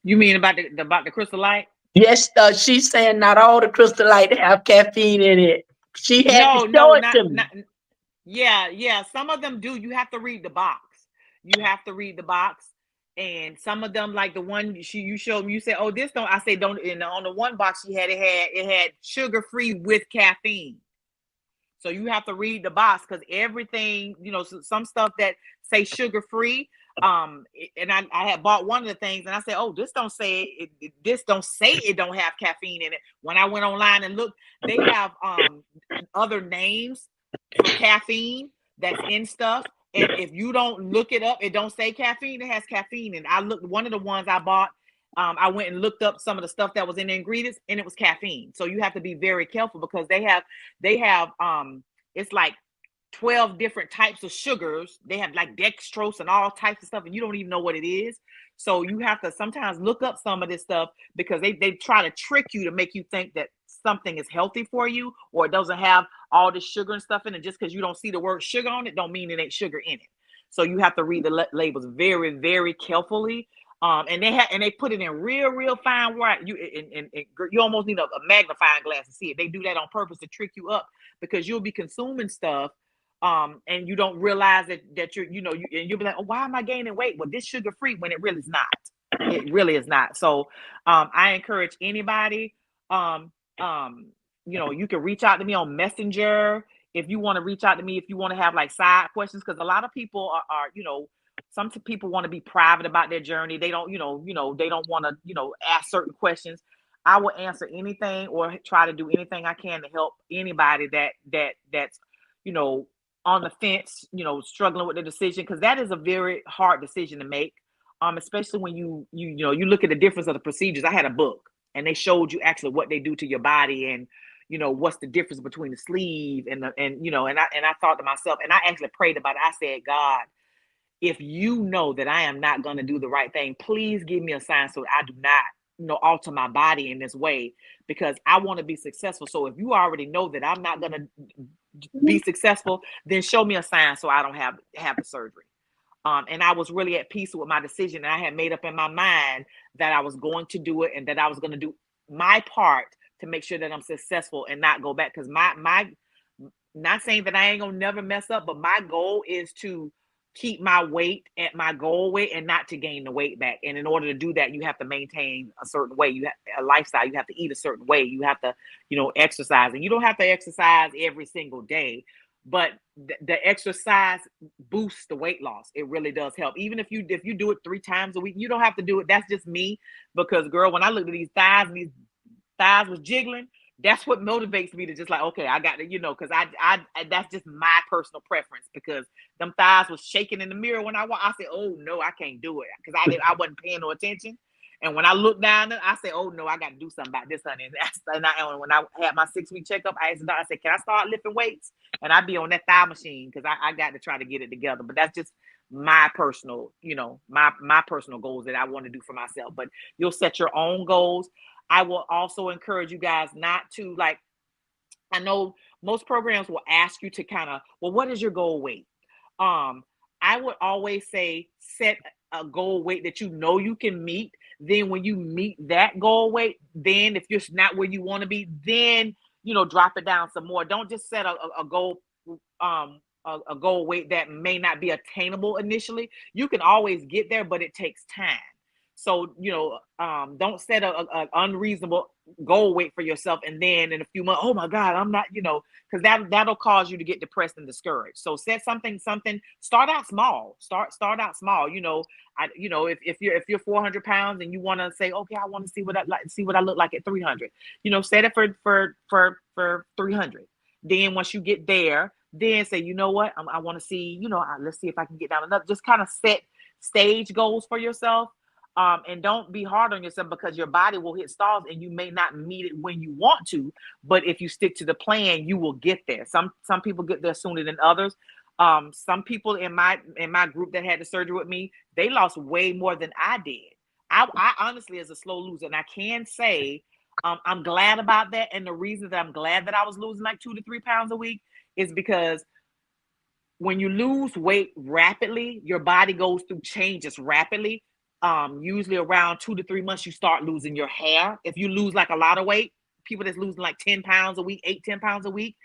You mean about the crystal light? Yes, she's saying not all the Crystal Light have caffeine in it. She had to No, show no, it to me. not. Yeah, yeah. Some of them do. You have to read the box. You have to read the box. And some of them, like the one you showed me, you said, "Oh, this don't." I say, "Don't." And on the one box it had sugar free with caffeine. So you have to read the box, because everything, some stuff that say sugar free. And I had bought one of the things, and I said, "Oh, this don't say it. This don't say it don't have caffeine in it." When I went online and looked, they have other names for caffeine that's in stuff. And if you don't look it up, it don't say caffeine. It has caffeine. And I looked, one of the ones I bought, I went and looked up some of the stuff that was in the ingredients, and it was caffeine. So you have to be very careful, because they have it's like 12 different types of sugars. They have like dextrose and all types of stuff, and you don't even know what it is. So you have to sometimes look up some of this stuff, because they try to trick you to make you think that something is healthy for you, or it doesn't have all this sugar and stuff in it. Just because you don't see the word sugar on it don't mean it ain't sugar in it. So you have to read the labels very, very carefully. And they put it in real fine white. You almost need a magnifying glass to see it. They do that on purpose to trick you up, because you'll be consuming stuff, and you don't realize that you'll be like, "Oh, why am I gaining weight?" Well, this sugar free, when it really is not. It really is not. So I encourage anybody. Um, you can reach out to me on Messenger if you want to reach out to me, if you want to have like side questions, because a lot of people are some people want to be private about their journey. They don't, they don't want to, ask certain questions. I will answer anything or try to do anything I can to help anybody that's, on the fence, struggling with the decision, because that is a very hard decision to make. Especially when you look at the difference of the procedures. I had a book, and they showed you actually what they do to your body, and what's the difference between the sleeve and I thought to myself, and I actually prayed about it. I said, God, if you know that I am not going to do the right thing, please give me a sign so I do not, alter my body in this way, because I want to be successful. So if you already know that I'm not going to be successful, then show me a sign so I don't have the surgery. And I was really at peace with my decision. And I had made up in my mind that I was going to do it, and that I was going to do my part to make sure that I'm successful and not go back. Because my not saying that I ain't gonna never mess up, but my goal is to keep my weight at my goal weight and not to gain the weight back. And in order to do that, you have to maintain a certain way. You have a lifestyle. You have to eat a certain way. You have to, exercise. And you don't have to exercise every single day, but the exercise boosts the weight loss. It really does help. Even if you do it 3 times a week, you don't have to do it. That's just me, because girl, when I looked at these thighs was jiggling. That's what motivates me to just like, okay, I got to, because I that's just my personal preference, because them thighs was shaking in the mirror when I said, oh no, I can't do it, because I wasn't paying no attention. And when I looked down, I said, oh no, I got to do something about this, honey. And when I had my 6-week checkup, I asked the doctor, I said, can I start lifting weights? And I'd be on that thigh machine, because I got to try to get it together. But that's just my personal, my personal goals that I want to do for myself. But you'll set your own goals. I will also encourage you guys not to, like, I know most programs will ask you to kind of, well, what is your goal weight? I would always say set a goal weight that you can meet, Then when you meet that goal weight, then if you're not where you want to be, then drop it down some more. Don't just set a goal a goal weight that may not be attainable initially. You can always get there, but it takes time. So, don't set a unreasonable goal weight for yourself. And then in a few months, oh my God, I'm not, because that'll cause you to get depressed and discouraged. So set something, start out small, start out small. If you're 400 pounds and you want to say, okay, I want to see what I look like at 300, set it for 300. Then once you get there, then say, you know what, I want to see, let's see if I can get down another. Just kind of set stage goals for yourself. And don't be hard on yourself, because your body will hit stalls and you may not meet it when you want to. But if you stick to the plan, you will get there. Some people get there sooner than others. Some people in my group that had the surgery with me, they lost way more than I did. I honestly, as a slow loser, and I can say I'm glad about that. And the reason that I'm glad that I was losing like 2 to 3 pounds a week is because when you lose weight rapidly, your body goes through changes rapidly. Usually around 2 to 3 months, you start losing your hair. If you lose like a lot of weight, people that's losing like 10 pounds a week, 10 pounds a week,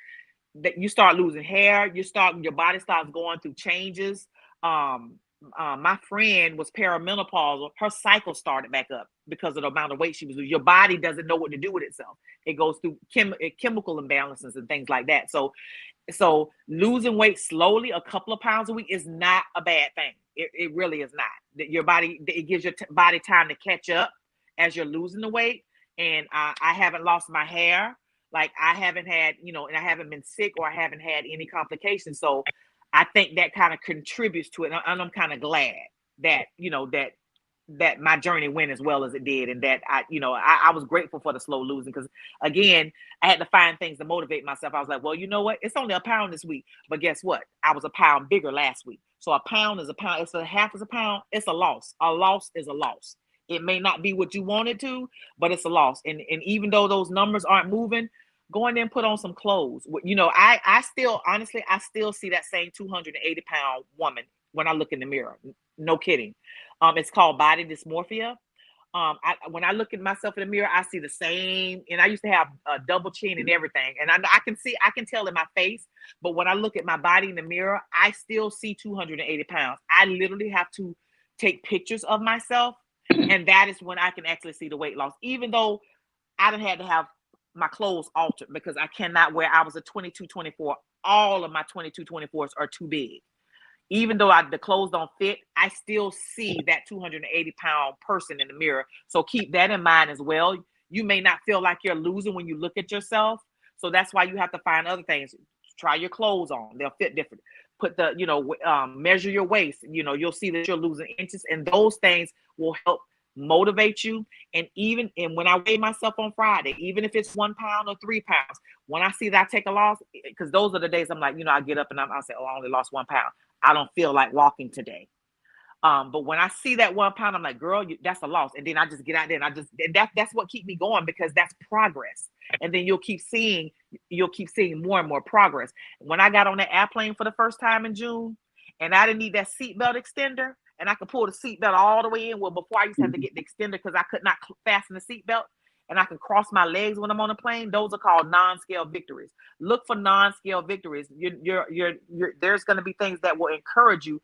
that you start losing hair, your body starts going through changes. My friend was perimenopausal. Her cycle started back up because of the amount of weight she was losing. Your body doesn't know what to do with itself. It goes through chemical imbalances and things like that. So losing weight slowly, a couple of pounds a week, is not a bad thing. It really is not. Your body, it gives your body time to catch up as you're losing the weight. And I haven't lost my hair. Like I haven't had, and I haven't been sick or I haven't had any complications. So I think that kind of contributes to it. And I'm kind of glad that, that my journey went as well as it did. And that I was grateful for the slow losing, because again, I had to find things to motivate myself. I was like, well, you know what? It's only a pound this week, but guess what? I was a pound bigger last week. So a pound is a pound. It's a half is a pound. It's a loss. A loss is a loss. It may not be what you wanted to, but it's a loss. And even though those numbers aren't moving, go in there and put on some clothes. I still, honestly, I still see that same 280-pound woman when I look in the mirror. No kidding. It's called body dysmorphia. When I look at myself in the mirror, I see the same. And I used to have a double chin and everything. And I can tell in my face. But when I look at my body in the mirror, I still see 280 pounds. I literally have to take pictures of myself. And that is when I can actually see the weight loss, even though I done had to have my clothes altered, because I cannot wear. I was a 22-24. All of my 22-24s are too big. Even though the clothes don't fit, I still see that 280-pound person in the mirror. So keep that in mind as well. You may not feel like you're losing when you look at yourself. So that's why you have to find other things. Try your clothes on. They'll fit different. Put measure your waist. You'll see that you're losing inches, and those things will help motivate you. And when I weigh myself on Friday, even if it's 1 pound or 3 pounds, when I see that I take a loss, because those are the days I'm like, I get up and I'll say, oh, I only lost 1 pound. I don't feel like walking today. But when I see that 1 pound, I'm like, girl, that's a loss. And then I just get out there and that's what keeps me going, because that's progress. And then you'll keep seeing more and more progress. When I got on that airplane for the first time in June, and I didn't need that seatbelt extender, and I could pull the seatbelt all the way in. Well, before I used to have to get the extender because I could not fasten the seatbelt, and I can cross my legs when I'm on a plane. Those are called non-scale victories. Look for non-scale victories. There's going to be things that will encourage you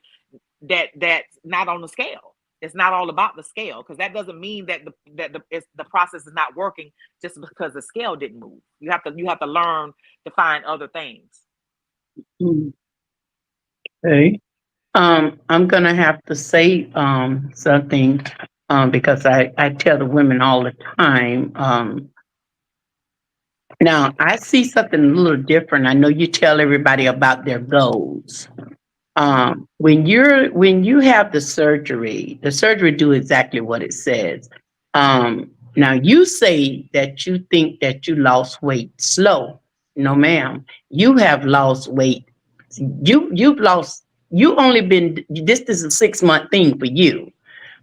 that's not on the scale. It's not all about the scale, because that doesn't mean that the process is not working just because the scale didn't move. You have to learn to find other things. Okay. I'm gonna have to say something because I tell the women all the time. Now I see something a little different. I know you tell everybody about their goals. When you have the surgery do exactly what it says. Now you say that you think that you lost weight slow. No, ma'am. You have lost weight. You only been, this is a 6-month thing for you.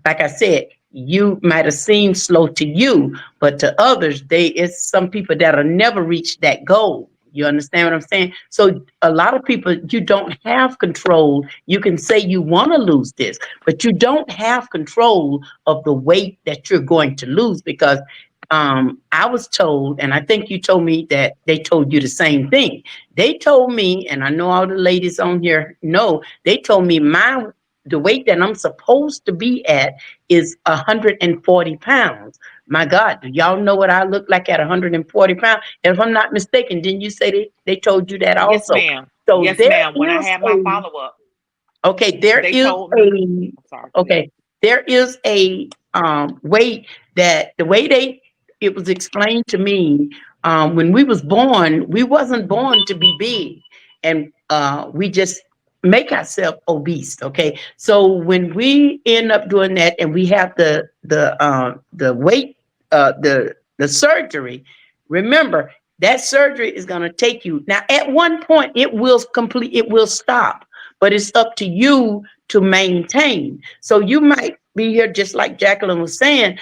Like I said, you might have seemed slow to you, but to others, it's some people that'll never reach that goal. You understand what I'm saying? So a lot of people, you don't have control. You can say you want to lose this, but you don't have control of the weight that you're going to lose because I was told, and I think you told me that they told you the same thing. They told me, and I know all the ladies on here know, they told me the weight that I'm supposed to be at is 140 pounds. My God, do y'all know what I look like at 140 pounds? If I'm not mistaken, didn't you say they told you that Yes, also? ma'am. So Yes, there ma'am. When I is had my a follow up, Okay, there they is told me. a I'm sorry. Go ahead. okay, there is a weight that the way it was explained to me when we was born, we wasn't born to be big, and we just make ourselves obese. Okay, so when we end up doing that, and we have the weight the surgery, remember that surgery is going to take you now. At one point, it will stop, but it's up to you to maintain. So you might be here just like Jacqueline was saying.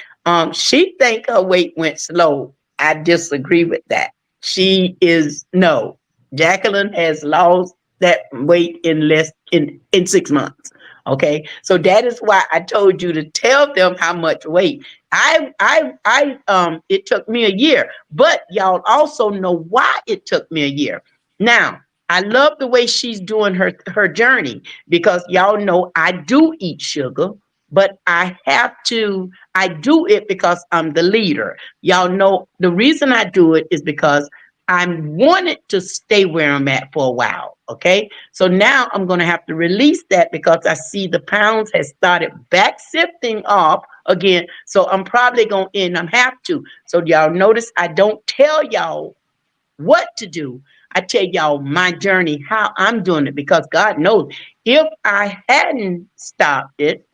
She think her weight went slow. I disagree with that. She is no. Jacqueline has lost that weight in 6 months. Okay, so that is why I told you to tell them how much weight. It took me a year, but y'all also know why it took me a year. Now, I love the way she's doing her journey because y'all know I do eat sugar, but I do it because I'm the leader. Y'all know the reason I do it is because I wanted to stay where I'm at for a while. Okay. So now I'm going to have to release that because I see the pounds has started back sifting off again. So I'm probably going to end up have to. So y'all notice I don't tell y'all what to do. I tell y'all my journey, how I'm doing it, because God knows if I hadn't stopped it,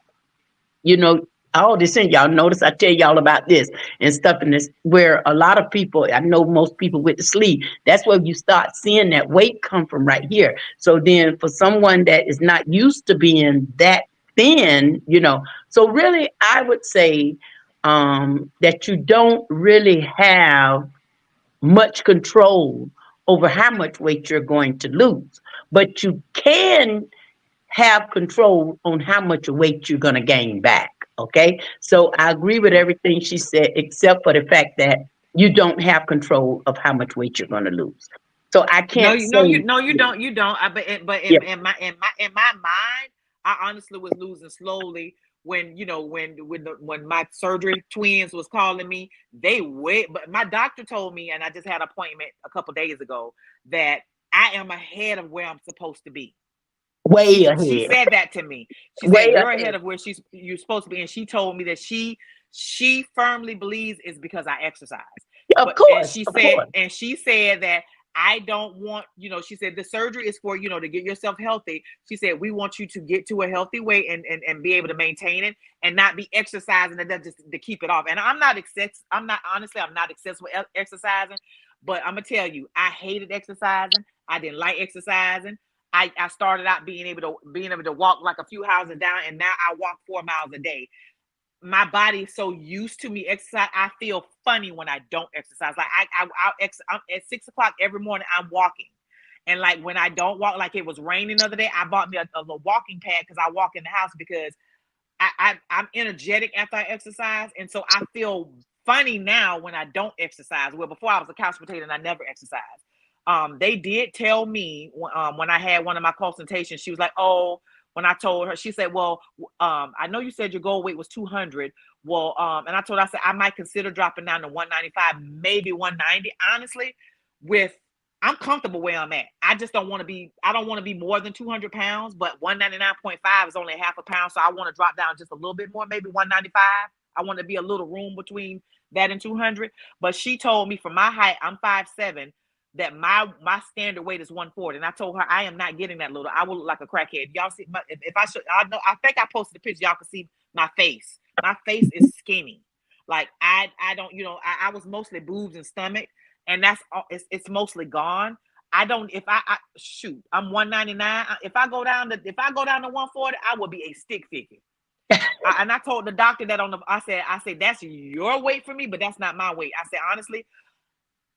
you know, all this in y'all notice I tell y'all about this and stuff in this where a lot of people, I know most people with the sleep, that's where you start seeing that weight come from right here. So then for someone that is not used to being that thin, so really I would say that you don't really have much control over how much weight you're going to lose, but you can have control on how much weight you're going to gain back. Okay. So I agree with everything she said, except for the fact that you don't have control of how much weight you're going to lose. So I No, can't you no, say, you no, you don't. You don't. But yeah, in my mind, I honestly was losing slowly when when my surgery twins was calling me. But my doctor told me, and I just had an appointment a couple days ago that I am ahead of where I'm supposed to be. way She ahead, said that to me. She way said you're ahead ahead. of where you're supposed to be, and she told me that she firmly believes it's because I exercise. Yeah, of But and course, she of said course. and she said that I don't want, she said the surgery is for, to get yourself healthy. She said we want you to get to a healthy weight and be able to maintain it and not be exercising and just to keep it off. And I'm not excessive exercising, but I'm gonna tell you, I hated exercising. I didn't like exercising. I started out being able to walk like a few houses down, and now I walk 4 miles a day. My body is so used to me exercise. I feel funny when I don't exercise. Like I'm at 6 o'clock every morning. I'm walking, and like when I don't walk, like it was raining the other day, I bought me a little walking pad because I walk in the house because I'm energetic after I exercise, and so I feel funny now when I don't exercise. Well, before I was a couch potato and I never exercised. They did tell me when I had one of my consultations, she was like, "Oh," when I told her, she said, "Well, I know you said your goal weight was 200. Well, and I told her, I said I might consider dropping down to 195, maybe 190. Honestly, with I'm comfortable where I'm at. I just don't want to be. I don't want to be more than 200 pounds, but 199.5 is only half a pound, so I want to drop down just a little bit more, maybe 195. I want to be a little room between that and 200. But she told me, for my height, I'm 5'7", that my standard weight is 140. And I told her I am not getting that little. I will look like a crackhead. Y'all see if I should, I think I posted a picture. Y'all can see my face. My face is skinny. Like I don't, I was mostly boobs and stomach, and that's all. It's mostly gone. I don't. If I shoot, I'm 199. If I go down to 140, I will be a stick figure. And I told the doctor that I said that's your weight for me, but that's not my weight. I said honestly,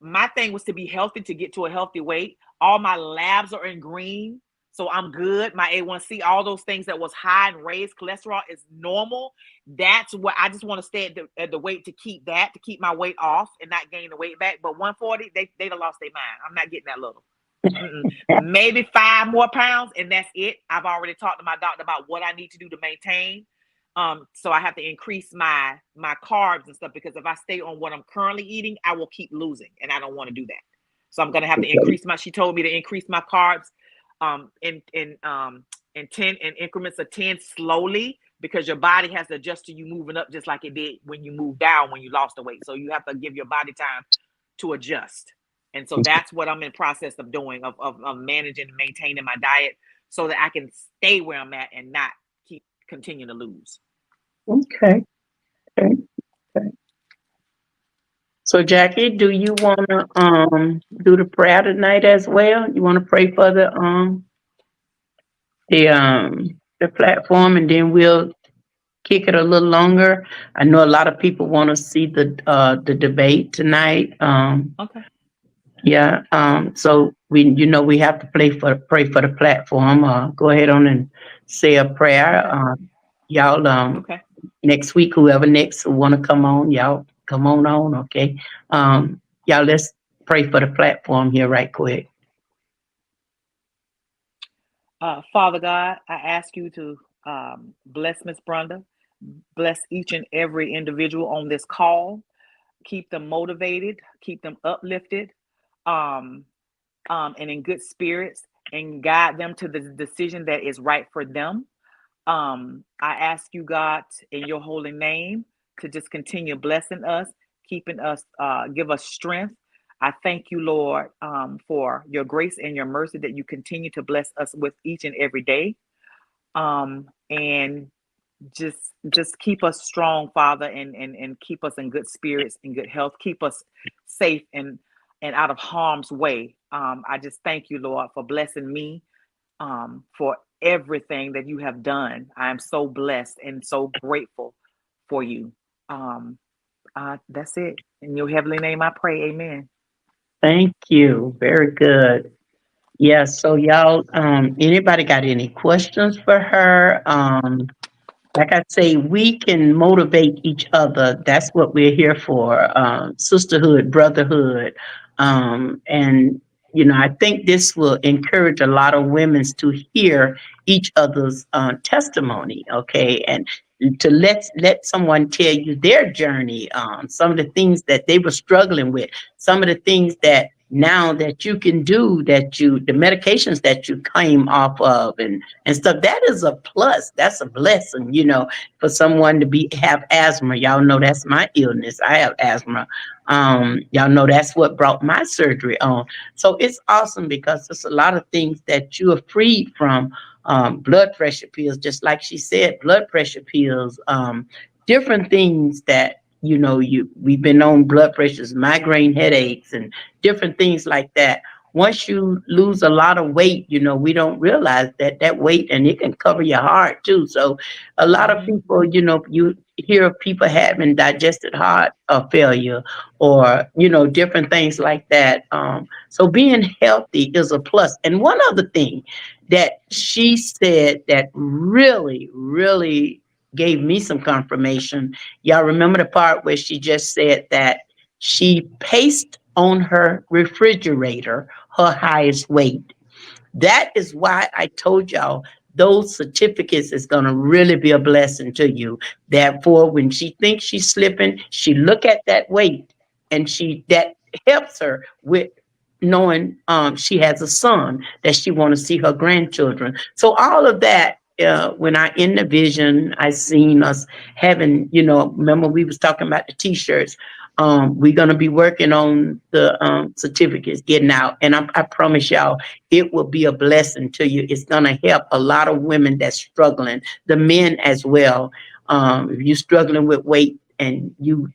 my thing was to be healthy, to get to a healthy weight. All my labs are in green, so I'm good. My A1C, all those things that was high and raised cholesterol is normal. That's what I just want to stay at the weight to keep that, to keep my weight off and not gain the weight back. But 140, they done lost their mind. I'm not getting that little. Maybe 5 more pounds, and that's it. I've already talked to my doctor about what I need to do to maintain. So I have to increase my carbs and stuff, because if I stay on what I'm currently eating, I will keep losing, and I don't want to do that. So I'm gonna have to increase she told me to increase my carbs in 10 in increments of 10 slowly, because your body has to adjust to you moving up, just like it did when you moved down when you lost the weight. So you have to give your body time to adjust. And so that's what I'm in process of doing, of managing and maintaining my diet, so that I can stay where I'm at and not continue to lose. Okay. Okay. Okay. So Jackie, do you want to do the prayer tonight as well? You want to pray for the platform, and then we'll kick it a little longer. I know a lot of people want to see the debate tonight. Okay. Yeah. So we have to pray for the platform. Go ahead on and say a prayer. Okay. Y'all. Okay. Next week, whoever next want to come on, y'all come on. Okay. Y'all, let's pray for the platform here right quick. Father God, I ask you to bless Miss Brenda, bless each and every individual on this call, keep them motivated, keep them uplifted, and in good spirits, and guide them to the decision that is right for them. I ask you, God, in your holy name, to just continue blessing us, keeping us, give us strength. I thank you, Lord, for your grace and your mercy that you continue to bless us with each and every day. And just keep us strong, Father, and keep us in good spirits and good health. Keep us safe and out of harm's way. I just thank you, Lord, for blessing me, for everything that you have done. I am so blessed and so grateful for you. That's it. In your heavenly name, I pray. Amen. Thank you. Very good. Yeah. So y'all, anybody got any questions for her? Like I say, we can motivate each other. That's what we're here for. Sisterhood, brotherhood. And, I think this will encourage a lot of women to hear each other's testimony. Okay. And to let someone tell you their journey, some of the things that they were struggling with, some of the things that now that you can do, the medications that you came off of, and stuff. That is a plus. That's a blessing, for someone to have asthma. Y'all know that's my illness. I have asthma. Y'all know that's what brought my surgery on. So it's awesome, because there's a lot of things that you are freed from. Blood pressure pills, just like she said, blood pressure pills, different things that we've been on blood pressures, migraine headaches, and different things like that. Once you lose a lot of weight, we don't realize that weight, and it can cover your heart too. So a lot of people, you hear of people having digestive heart failure, or, different things like that. So being healthy is a plus. And one other thing that she said that really, really gave me some confirmation. Y'all remember the part where she just said that she paced on her refrigerator her highest weight. That is why I told y'all those certificates is going to really be a blessing to you. Therefore, when she thinks she's slipping, she look at that weight, and that helps her with knowing she has a son that she want to see her grandchildren. So all of that, when I in the vision, I seen us having, remember we was talking about the t-shirts. We're going to be working on the certificates getting out. And I promise y'all, it will be a blessing to you. It's going to help a lot of women that's struggling, the men as well. If you're struggling with weight and you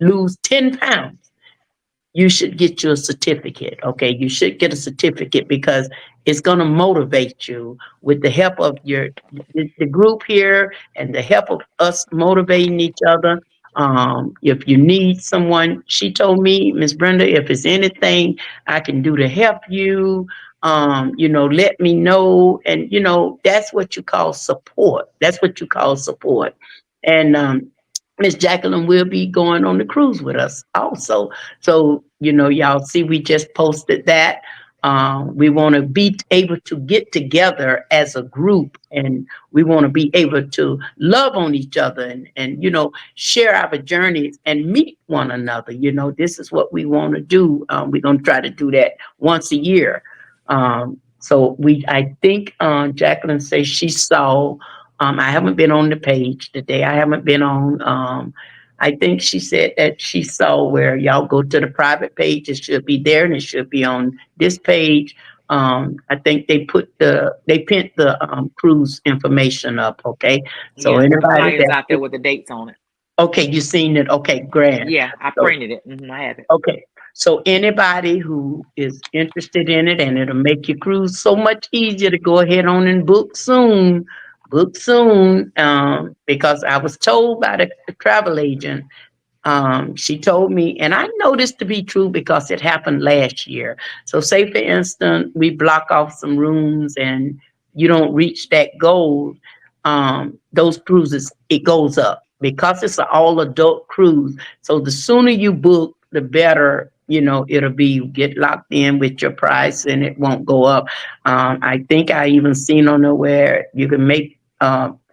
lose 10 pounds, you should get you a certificate. Okay, you should get a certificate, because it's going to motivate you with the help of the group here, and the help of us motivating each other. If you need someone, she told me, Miss Brenda, if it's anything I can do to help you, let me know. And that's what you call support. That's what you call support. And Miss Jacqueline will be going on the cruise with us also. So, y'all see, we just posted that. We want to be able to get together as a group, and we want to be able to love on each other, and share our journeys and meet one another. This is what we want to do. We're going to try to do that once a year. I think Jacqueline says she saw. I haven't been on the page today. I haven't been on. I think she said that she saw where y'all go to the private page. It should be there, and it should be on this page. I think they pinned the cruise information up. Okay, so Yeah, the anybody flyers that out there with the dates on it. okay, you seen it. Okay, grand. Yeah, I So printed it. I have it. okay, so anybody who is interested in it, and it'll make your cruise so much easier to go ahead on and book soon. Book soon, because I was told by the travel agent. She told me, and I know this to be true because it happened last year. So, say for instance, we block off some rooms and you don't reach that goal, those cruises, it goes up because it's an all adult cruise. So, the sooner you book, the better. It'll be you get locked in with your price and it won't go up. I think I even seen on there where you can make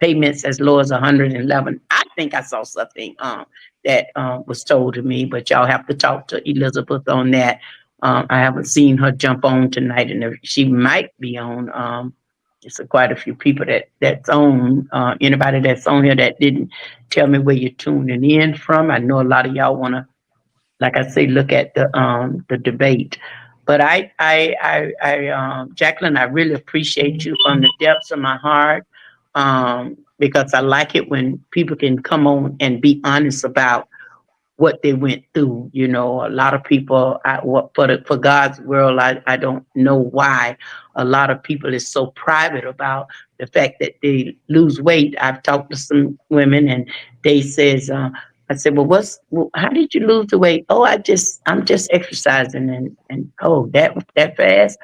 payments as low as 111. I think I saw something that was told to me, but y'all have to talk to Elizabeth on that. I haven't seen her jump on tonight, and she might be on. It's quite a few people that's on. Anybody that's on here that didn't tell me where you're tuning in from. I know a lot of y'all want to, like I say, look at the debate. But Jacqueline, I really appreciate you from the depths of my heart, because I like it when people can come on and be honest about what they went through. A lot of people, for God's world, I don't know why a lot of people is so private about the fact that they lose weight. I've talked to some women and they says, I said, how did you lose the weight? Oh, I'm just exercising, and oh, that fast.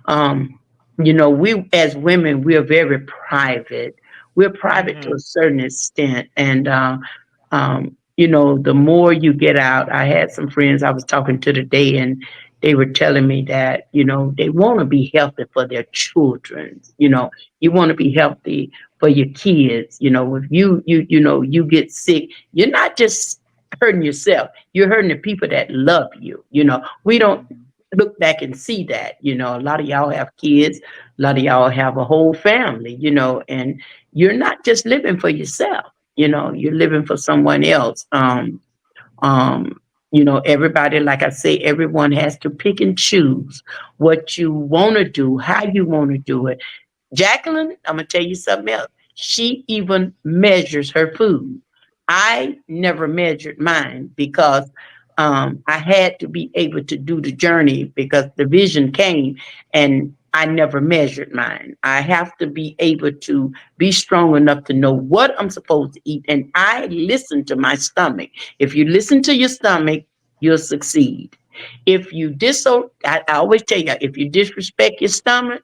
um, we as women, we're very private. We're private to a certain extent. And, the more you get out, I had some friends I was talking to today, and they were telling me that, they want to be healthy for their children. You want to be healthy for your kids. If you get sick, you're not just hurting yourself, you're hurting the people that love you. We don't look back and see that. A lot of y'all have kids, a lot of y'all have a whole family, and you're not just living for yourself, you're living for someone else. Um, Everybody, like I say, everyone has to pick and choose what you want to do, how you want to do it. Jacqueline, I'm gonna tell you something else. She even measures her food. I never measured mine because I had to be able to do the journey because the vision came, and I never measured mine. I have to be able to be strong enough to know what I'm supposed to eat, and I listen to my stomach. If you listen to your stomach, you'll succeed. If you I always tell you, if you disrespect your stomach,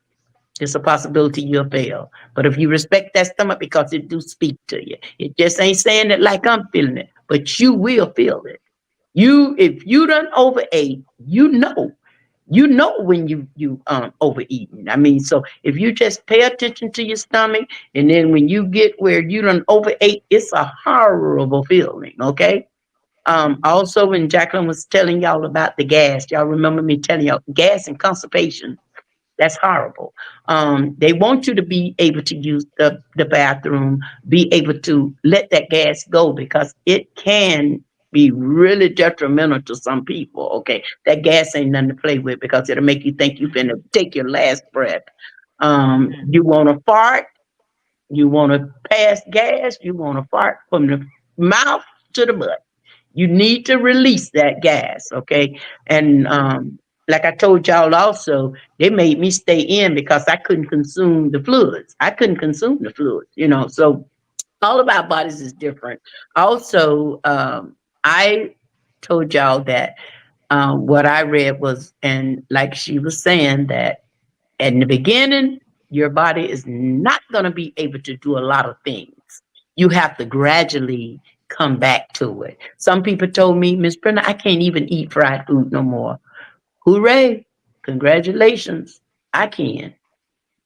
it's a possibility you'll fail. But if you respect that stomach, because it do speak to you, it just ain't saying it like I'm feeling it, but you will feel it. If you done overate, you know when you overeating. I mean, so if you just pay attention to your stomach, and then when you get where you done overate, it's a horrible feeling. Okay. Also, when Jacqueline was telling y'all about the gas, y'all remember me telling y'all gas and constipation, that's horrible. They want you to be able to use the bathroom, be able to let that gas go because it can be really detrimental to some people. Okay, that gas ain't nothing to play with because it'll make you think you finna take your last breath. You want to fart, you want to pass gas, you want to fart from the mouth to the butt. You need to release that gas, okay? And like I told y'all also, they made me stay in because I couldn't consume the fluids. I couldn't consume the fluids. So All of our bodies is different. Also, I told y'all that what I read was, and like she was saying, that in the beginning, your body is not going to be able to do a lot of things. You have to gradually come back to it. Some people told me, Miss Brenda, I can't even eat fried food no more. Hooray! Congratulations. I can.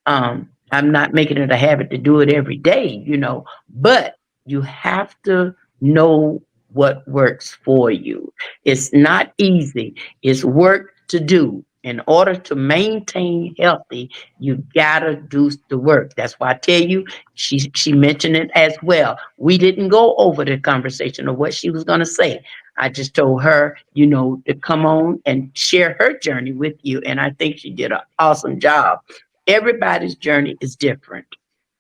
I'm not making it a habit to do it every day, but you have to know what works for you. It's not easy. It's work to do. In order to maintain healthy, you gotta do the work. That's why I tell you, she mentioned it as well. We didn't go over the conversation of what she was gonna say. I just told her, to come on and share her journey with you. And I think she did an awesome job. Everybody's journey is different.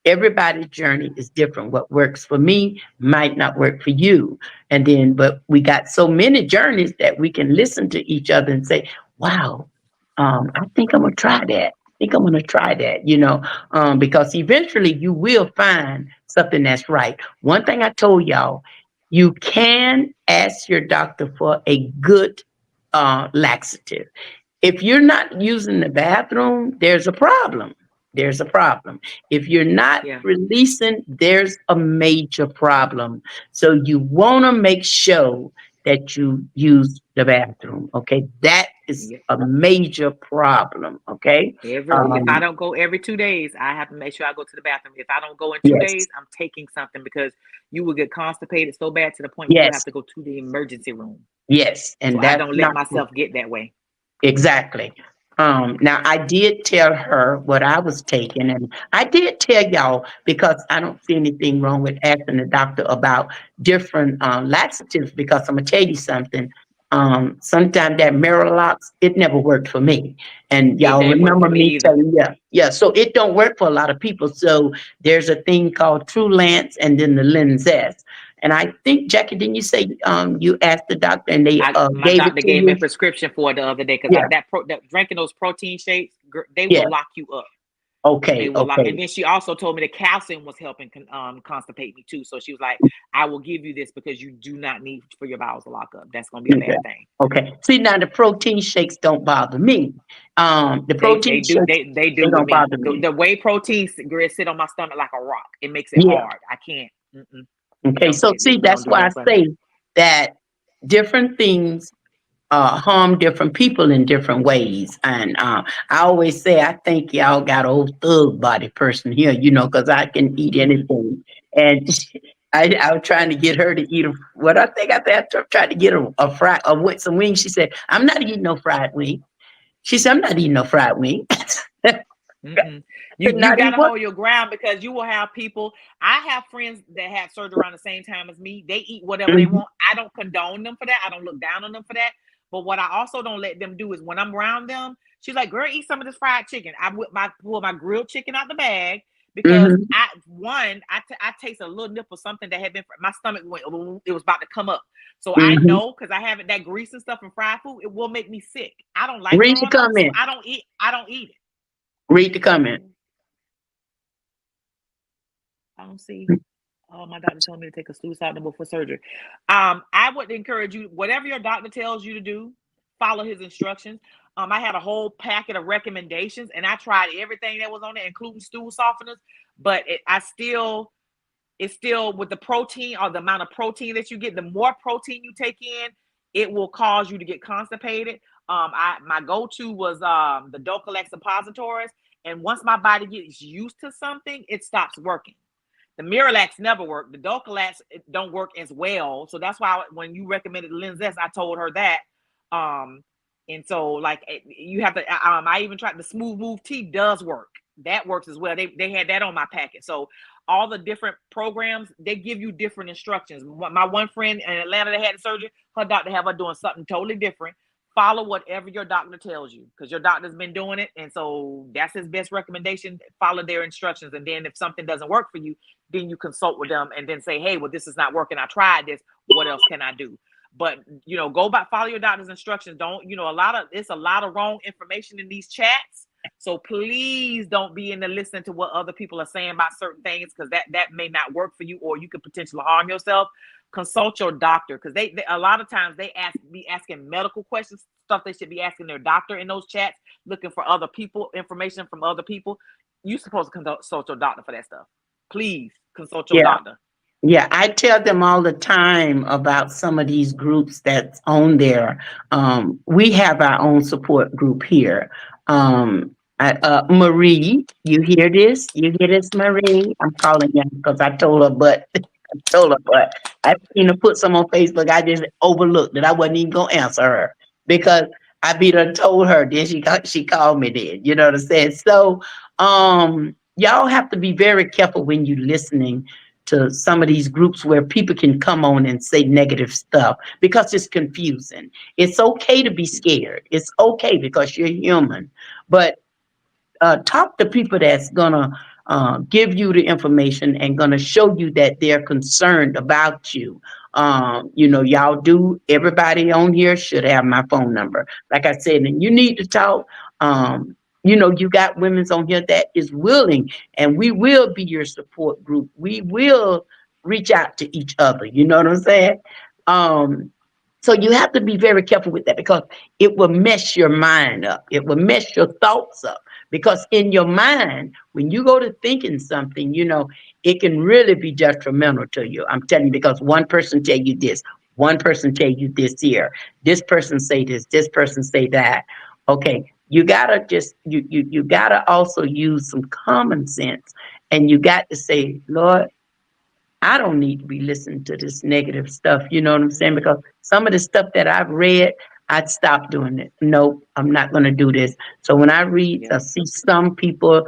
Everybody's journey is different. What works for me might not work for you. And then, but we got so many journeys that we can listen to each other and say, wow, I think I'm going to try that. I think I'm going to try that, because eventually you will find something that's right. One thing I told y'all, you can ask your doctor for a good laxative. If you're not using the bathroom, there's a problem. There's a problem. If you're not Yeah. releasing, there's a major problem. So you want to make sure that you use the bathroom. Okay. That is Yeah. a major problem. Okay. If I don't go every 2 days, I have to make sure I go to the bathroom. If I don't go in 2 days, Yes. I'm taking something because you will get constipated so bad to the point where you have Yes. to go to the emergency room. Yes. So And I that's don't let not good. myself get that way. Exactly. Now I did tell her what I was taking, and I did tell y'all because I don't see anything wrong with asking the doctor about different laxatives. Because I'm gonna tell you something. Sometimes that Miralax, it never worked for me, and It y'all didn't work remember for me me either. telling yeah. So it don't work for a lot of people. So there's a thing called True Lance, and then the Linzess. And I think, Jackie, didn't you say you asked the doctor and they My gave it doctor to gave me a you? prescription for it the other day because Yeah, that drinking those protein shakes, they yeah. will lock you up. They Okay, will lock. And okay. then she also told me the calcium was helping constipate me too. So she was like, "I will give you this because you do not need for your bowels to lock up. That's gonna be a Okay. bad thing." Okay. See, now the protein shakes don't bother me. The They protein they do shakes, they they do with don't me. bother me. The whey protein grid sit on my stomach like a rock. It makes it Yeah. hard. I can't. Okay. So They see, don't that's do why I nothing for me. say that different things harm different people in different ways. And I always say, I think y'all got an old thug body person here, because I can eat anything. And I was trying to get her to eat what I tried to get her a fried with some wings. She said, I'm not eating no fried wing. She said, I'm not eating no fried wing. Mm-mm. Could You not got eat to what? hold your ground because you will have people. I have friends that had surgery around the same time as me. They eat whatever they Mhm, want. I don't condone them for that. I don't look down on them for that. But what I also don't let them do is when I'm around them, she's like, "Girl, eat some of this fried chicken." I pull my grilled chicken out the bag because mhm, I taste a little nip of something that had been my stomach went. It was about to come up. So I mhm. know because I have that grease and stuff and fried food, it will make me sick. I don't like Read the throwing up, so comment. I don't eat it. Read the comment. Oh, I don't see. Oh, my doctor told me to take a suicide number for surgery. I would encourage you, whatever your doctor tells you to do, follow his instructions. I had a whole packet of recommendations, and I tried everything that was on there, including stool softeners. But it's still with the protein or the amount of protein that you get. The more protein you take in, it will cause you to get constipated. My go-to was the Docalex suppositories, and once my body gets used to something, it stops working. The Miralax never worked. The Docalax don't work as well. So that's why when you recommended Linzess, I told her that. Um, and so like you have to. I even tried the Smooth Move tea does work. That works as well. They had that on my packet. So all the different programs they give you different instructions. My one friend in Atlanta that had the surgery, her doctor have her doing something totally different. Follow whatever your doctor tells you because your doctor's been doing it, and so that's his best recommendation. Follow their instructions, and then if something doesn't work for you, then you consult with them and then say, hey, well, this is not working. I tried this. What else can I do? But go back, follow your doctor's instructions. Don't, it's a lot of wrong information in these chats. So please don't be in the listening to what other people are saying about certain things, because that may not work for you, or you could potentially harm yourself. Consult your doctor, because they a lot of times they be asking medical questions, stuff they should be asking their doctor in those chats, looking for other people, information from other people. You're supposed to consult your doctor for that stuff. Please consult your Yeah. doctor. Yeah, I tell them all the time about some of these groups that's on there. We have our own support group here. Marie, you hear this? You hear this, Marie? I'm calling you because I told her, but I seen her put some on Facebook. I just overlooked it. I wasn't even gonna answer her because I be done told her. Then she called me. Then you know what I'm saying. So y'all have to be very careful when you listening to some of these groups where people can come on and say negative stuff because it's confusing. It's okay to be scared. It's okay because you're human, but talk to people that's gonna give you the information and gonna show you that they're concerned about you. Y'all do. Everybody on here should have my phone number. Like I said, and you need to talk. You got women's on here that is willing, and we will be your support group. We will reach out to each other. You know what I'm saying? Um, so you have to be very careful with that because it will mess your mind up. It will mess your thoughts up because in your mind, when you go to thinking something, it can really be detrimental to you. I'm telling you, because one person tell you this, one person tell you this here, this person say this person say that. Okay, you gotta just you gotta also use some common sense, and you got to say, Lord, I don't need to be listening to this negative stuff. You know what I'm saying? Because some of the stuff that I've read, I'd stop doing it. No, I'm not going to do this. So when I read, I Yeah. see some people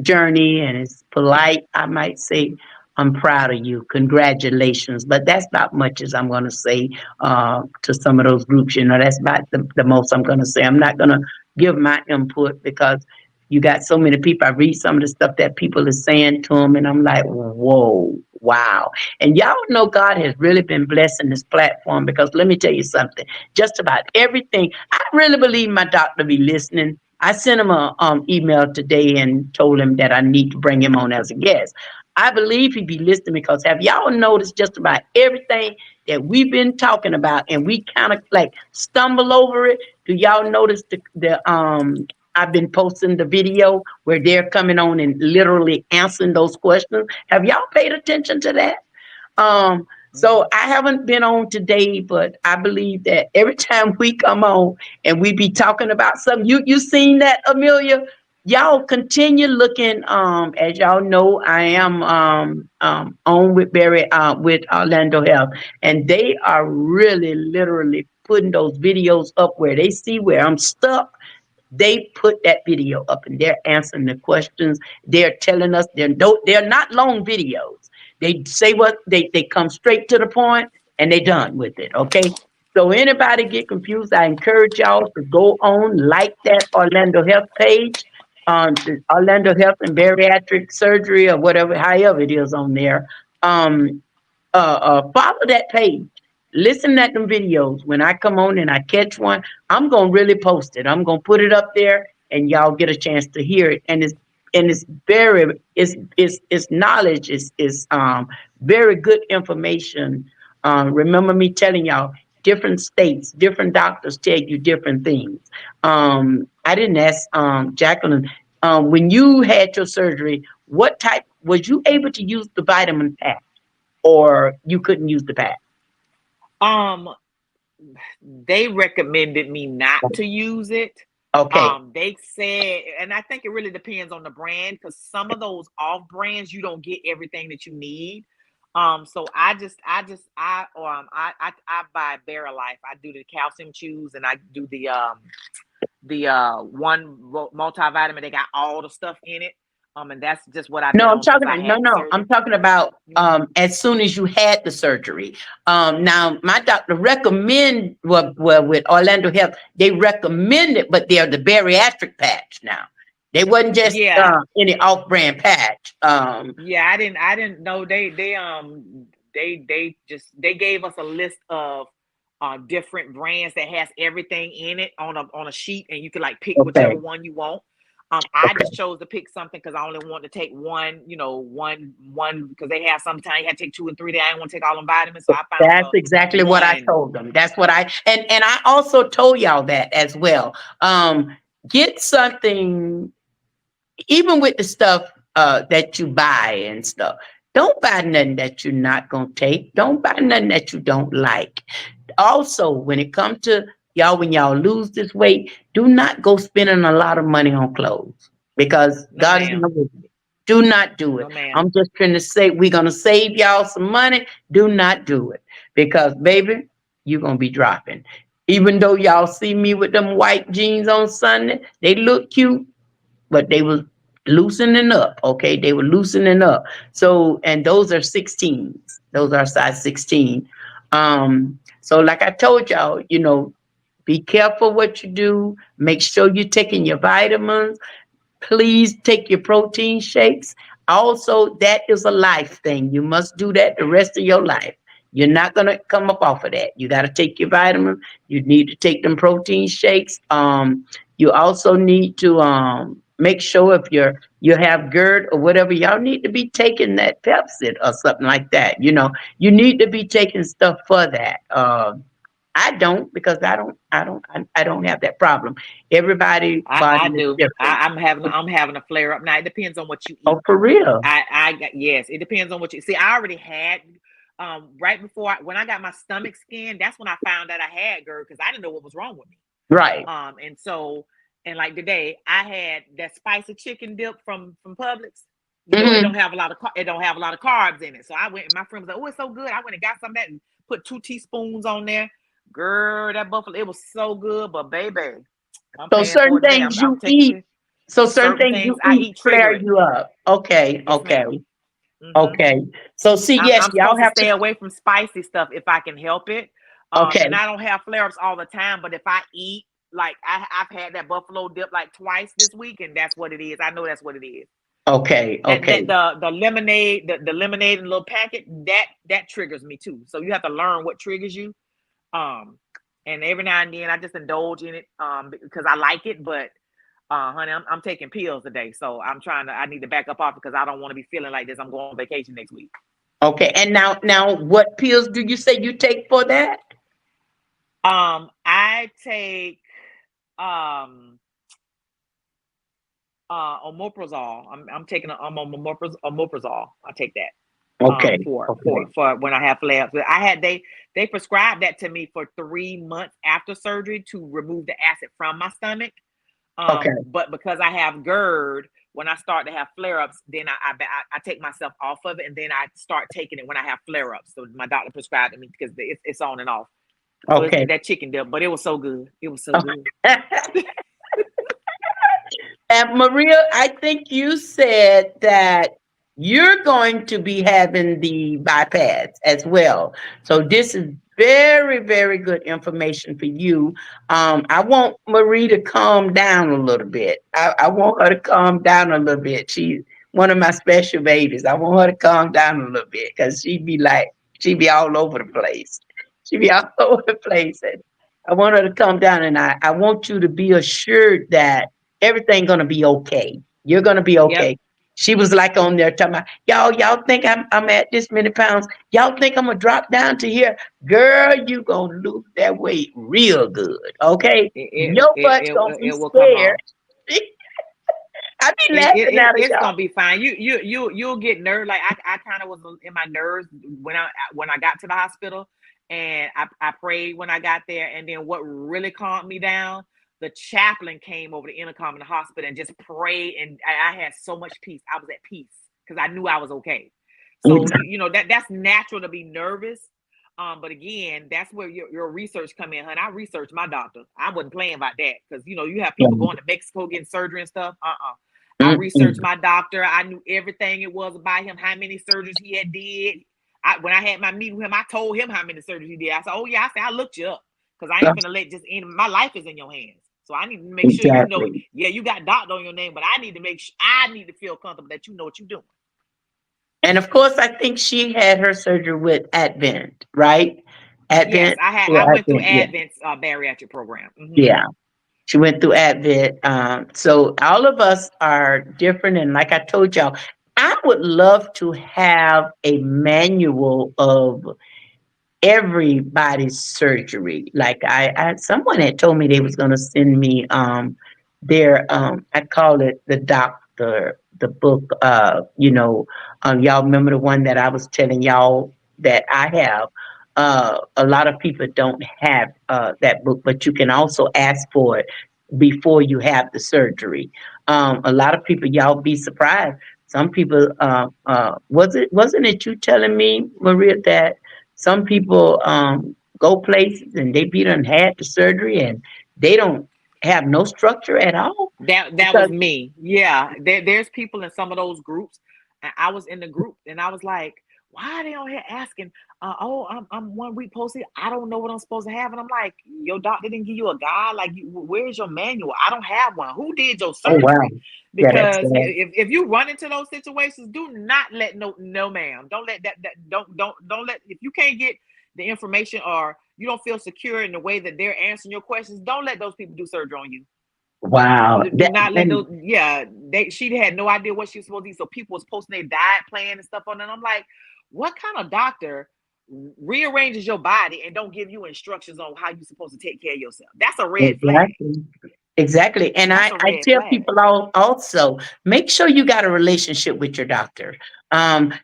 journey and it's polite, I might say, I'm proud of you. Congratulations. But that's not much as I'm going to say to some of those groups. That's about the most I'm going to say. I'm not going to give my input because you got so many people. I read some of the stuff that people are saying to them, and I'm like, whoa, wow. And y'all know God has really been blessing this platform because let me tell you something. Just about everything. I really believe my doctor be listening. I sent him a email today and told him that I need to bring him on as a guest. I believe he be listening because have y'all noticed just about everything that we've been talking about and we kind of like stumble over it? Do y'all notice the I've been posting the video where they're coming on and literally answering those questions. Have y'all paid attention to that? So Mhm. I haven't been on today, but I believe that every time we come on and we be talking about something, you seen that, Amelia? Y'all continue looking. As y'all know, I am on with with Orlando Health, and they are really literally putting those videos up where they see where I'm stuck. They put that video up and they're answering the questions. They're telling us they're not long videos. They say what they come straight to the point and they done with it. Okay. So anybody get confused, I encourage y'all to go on, like that Orlando Health page, the Orlando Health and Bariatric Surgery or whatever, however it is on there. Um, Follow that page. Listen at them videos. When I come on and I catch one, I'm gonna really post it. I'm gonna put it up there, and y'all get a chance to hear it. And it's very it's knowledge. Is very good information. Remember me telling y'all, different states, different doctors tell you different things. I didn't ask Jacqueline, when you had your surgery, what type was you able to use the vitamin pack? Or you couldn't use the pad? Um, they recommended me not to use it. Okay. They said, and I think it really depends on the brand, because some of those off brands you don't get everything that you need. So I buy Life. I do the calcium chews, and I do the one multivitamin. They got all the stuff in it. And that's just what I've No, been I'm on since talking. I No, had the no, I'm surgery. talking about Mhm. as soon as you had the surgery. Now my doctor recommend well with Orlando Health, they recommend it, but they're the bariatric patch now. They wasn't just Yeah, any off-brand patch. yeah, I didn't know they just they gave us a list of different brands that has everything in it on a sheet, and you can like pick whichever Okay. one you want. I Okay. just chose to pick something because I only want to take one, one because they have sometimes you have to take 2 and 3 days. I didn't want to take all them vitamins, so I found That's the exactly what I one. told them. That's what and I also told y'all that as well. Get something, even with the stuff that you buy and stuff. Don't buy nothing that you're not gonna take. Don't buy nothing that you don't like. Also, when it comes to y'all, when y'all lose this weight, do not go spending a lot of money on clothes because No, God is ma'am. not with you. Do not do No, it. ma'am. I'm just trying to say we're gonna save y'all some money. Do not do it because, baby, you're gonna be dropping. Even though y'all see me with them white jeans on Sunday, they look cute, but they were loosening up. Okay, they were loosening up. So, and those are 16s. Those are size 16. So like I told y'all, be careful what you do. Make sure you're taking your vitamins. Please take your protein shakes. Also, that is a life thing. You must do that the rest of your life. You're not gonna come up off of that. You got to take your vitamins. You need to take them protein shakes. You also need to make sure if you have GERD or whatever, y'all need to be taking that Pepsid or something like that. You need to be taking stuff for that. I don't because I don't have that problem. Everybody I body is do. different. I'm having a flare up now. It depends on what you Oh, eat. for real? Yes, it depends on what you see. I already had right before when I got my stomach scan, that's when I found out I had GERD because I didn't know what was wrong with me. Right. And so and like today, I had that spicy chicken dip from Publix. It Hmm. don't have a lot of it don't have a lot of carbs in it. So I went and my friend was like, "Oh, it's so good." I went and got some of that and put 2 teaspoons on there. Girl, that buffalo, it was so good, but baby, I'm So paying for certain it today. things I'm you taking eat, care. so certain Certain things things you I eat eat trigger flare it. you up. Okay, Yes, okay, ma'am. Hmm. okay. So see, yes, I'm y'all supposed to have to. stay away from spicy stuff if I can help it. Okay, And I don't have flare ups all the time, but if I eat, like I've had that buffalo dip like twice this week, and that's what it is. I know that's what it is. okay, That okay, the lemonade, the lemonade in a little packet, that triggers me too. So you have to learn what triggers you. Um, and every now and then I just indulge in it because I like it, but honey, I'm taking pills today, so I need to back up off because I don't want to be feeling like this. I'm going on vacation next week. okay. And now, what pills do you say you take for that? I take um omeprazole. I'm taking I'm on omeprazole. I take that Okay, okay, for when I have flares. But they prescribed that to me for 3 months after surgery to remove the acid from my stomach. okay, But because I have GERD, when I start to have flare ups, then I take myself off of it, and then I start taking it when I have flare ups. So my doctor prescribed it me because it's on and off. So it's okay. that chicken dip, but it was so good. It was so good. And Maria, I think you said that you're going to be having the bypass as well. So this is very, very good information for you. I want Marie to calm down a little bit. I want her to calm down a little bit. She's one of my special babies. I want her to calm down a little bit because she'd be all over the place. She'd be all over the place. And I want her to calm down, and I want you to be assured that everything gonna be okay. You're gonna be Yep. okay. She was like on there talking about, y'all think I'm at this many pounds. Y'all think I'm gonna drop down to here. Girl, you gonna lose that weight real good. Okay? Your butt's gonna be It will come scared. off. I be laughing at It's y'all. gonna be fine. You'll get nerve. Like I kind of was in my nerves when I got to the hospital, and I prayed when I got there, and then what really calmed me down, the chaplain came over the intercom in the hospital and just prayed, and I had so much peace. I was at peace because I knew I was okay. So that's natural to be nervous. But again, that's where your research come in, honey. I researched my doctor. I wasn't playing about that because you have people going to Mexico getting surgery and stuff. I researched Mm-mm. my doctor. I knew everything it was about him, how many surgeries he had did. When I had my meeting with him, I told him how many surgeries he did. I said, "Oh yeah," I said, "I looked you up because I ain't gonna let just in. My life is in your hands, so I need to make sure you know. Exactly. Yeah, you got doctor on your name, but I need to make sure I need to feel comfortable that you know what you're doing." And of course, I think she had her surgery with Advent, right? Yes, Advent I or went through Advent? Yeah, Advent's bariatric program. yeah. She went through Advent. So all of us are different, and like I told y'all, I would love to have a manual of everybody's surgery. Like I someone had told me they was gonna send me their I call it the doctor the book y'all remember the one that I was telling y'all that I have. A lot of people don't have that book, but you can also ask for it before you have the surgery. A lot of people, y'all be surprised. Some people, wasn't it you telling me, Maria, that some people go places and they be done had the surgery and they don't have no structure at all That because was me. Yeah, there's people in some of those groups. And I was in the group, and I was like, "Why are they on here asking? Oh, I'm 1 week posted. I don't know what I'm supposed to have." And I'm like, "Your doctor didn't give you a guide. Like, where's your manual? I don't have one. Who did your oh wow, surgery?" yeah, that's Because sad. if you run into those situations, do not let no ma'am. Don't let that don't let if you can't get the information or you don't feel secure in the way that they're answering your questions, don't let those people do surgery on you. Wow, Do that not let and those. Yeah, she had no idea what she was supposed to eat. So people was posting their diet plan and stuff on it. And I'm like, what kind of doctor rearranges your body and don't give you instructions on how you're supposed to take care of yourself? That's a red flag. exactly. Exactly. And That's I, a I red tell flag. people also make sure you got a relationship with your doctor.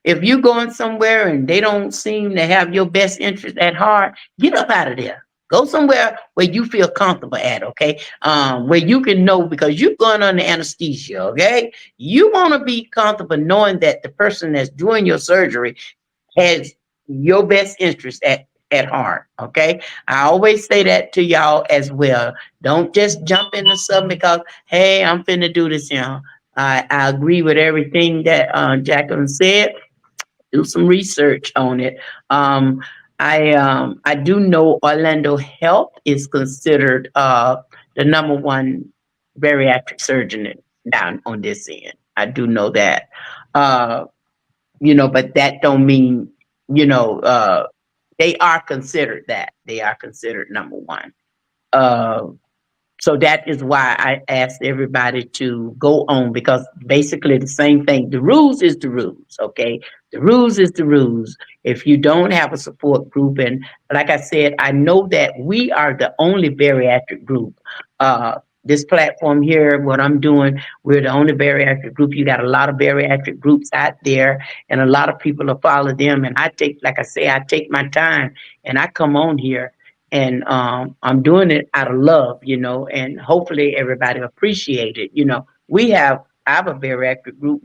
If you're going somewhere and they don't seem to have your best interest at heart, get up out of there. Go somewhere where you feel comfortable at, okay? Where you can know because you're going under anesthesia, okay? You want to be comfortable knowing that the person that's doing your surgery has your best interest at heart. Okay. I always say that to y'all as well. Don't just jump into something because, hey, I'm finna do this, you know. I agree with everything that Jacqueline said. Do some research on it. Um, I do know Orlando Health is considered the number one bariatric surgeon down on this end. I do know that. Uh, but that don't mean, you know, they are considered that. They are considered number one. Uh, so that is why I asked everybody to go on because basically the same thing. The rules is the rules, okay? The rules is the rules. If you don't have a support group, and like I said, I know that we are the only bariatric group. This platform here, what I'm doing, we're the only bariatric group. You got a lot of bariatric groups out there, and a lot of people will follow them. And I take, like I say, I take my time and I come on here and I'm doing it out of love, and hopefully everybody appreciate it. I have a bariatric group.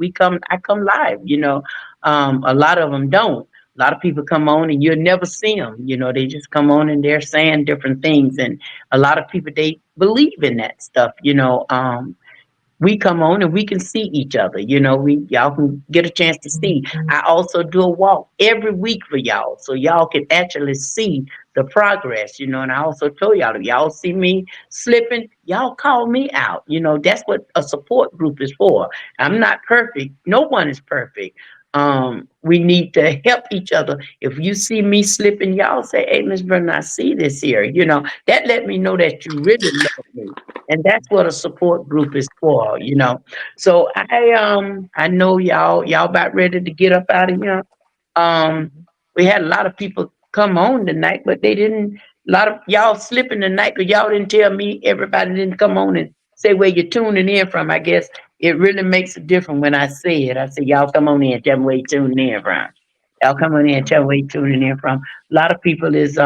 I come live. A lot of them don't. A lot of people come on and you'll never see them. They just come on and they're saying different things, and a lot of people they believe in that stuff. We come on and we can see each other. We y'all can get a chance to see. I also do a walk every week for y'all, so y'all can actually see the progress. And I also told y'all if y'all see me slipping, y'all call me out. That's what a support group is for. I'm not perfect. No one is perfect. We need to help each other. If you see me slipping, y'all say, "Hey, Miss Brenda, I see this here." That let me know that you really love me, and that's what a support group is for. So I know y'all about ready to get up out of here. Um we had a lot of people come on tonight, but they didn't a lot of y'all slipping tonight because y'all didn't tell me everybody didn't come on and say where you're tuning in from. I guess it really makes a difference when I say it. I say y'all come on in, tell me where you're tuning in from. Y'all come on in, tell me where you're tuning in from. A lot of people is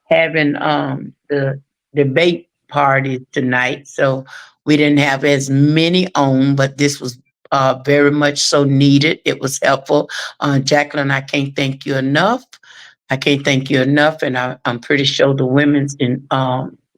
having the debate party tonight. So we didn't have as many on, but this was very much so needed. It was helpful. Jacqueline, I can't thank you enough. I can't thank you enough, and I'm pretty sure the women's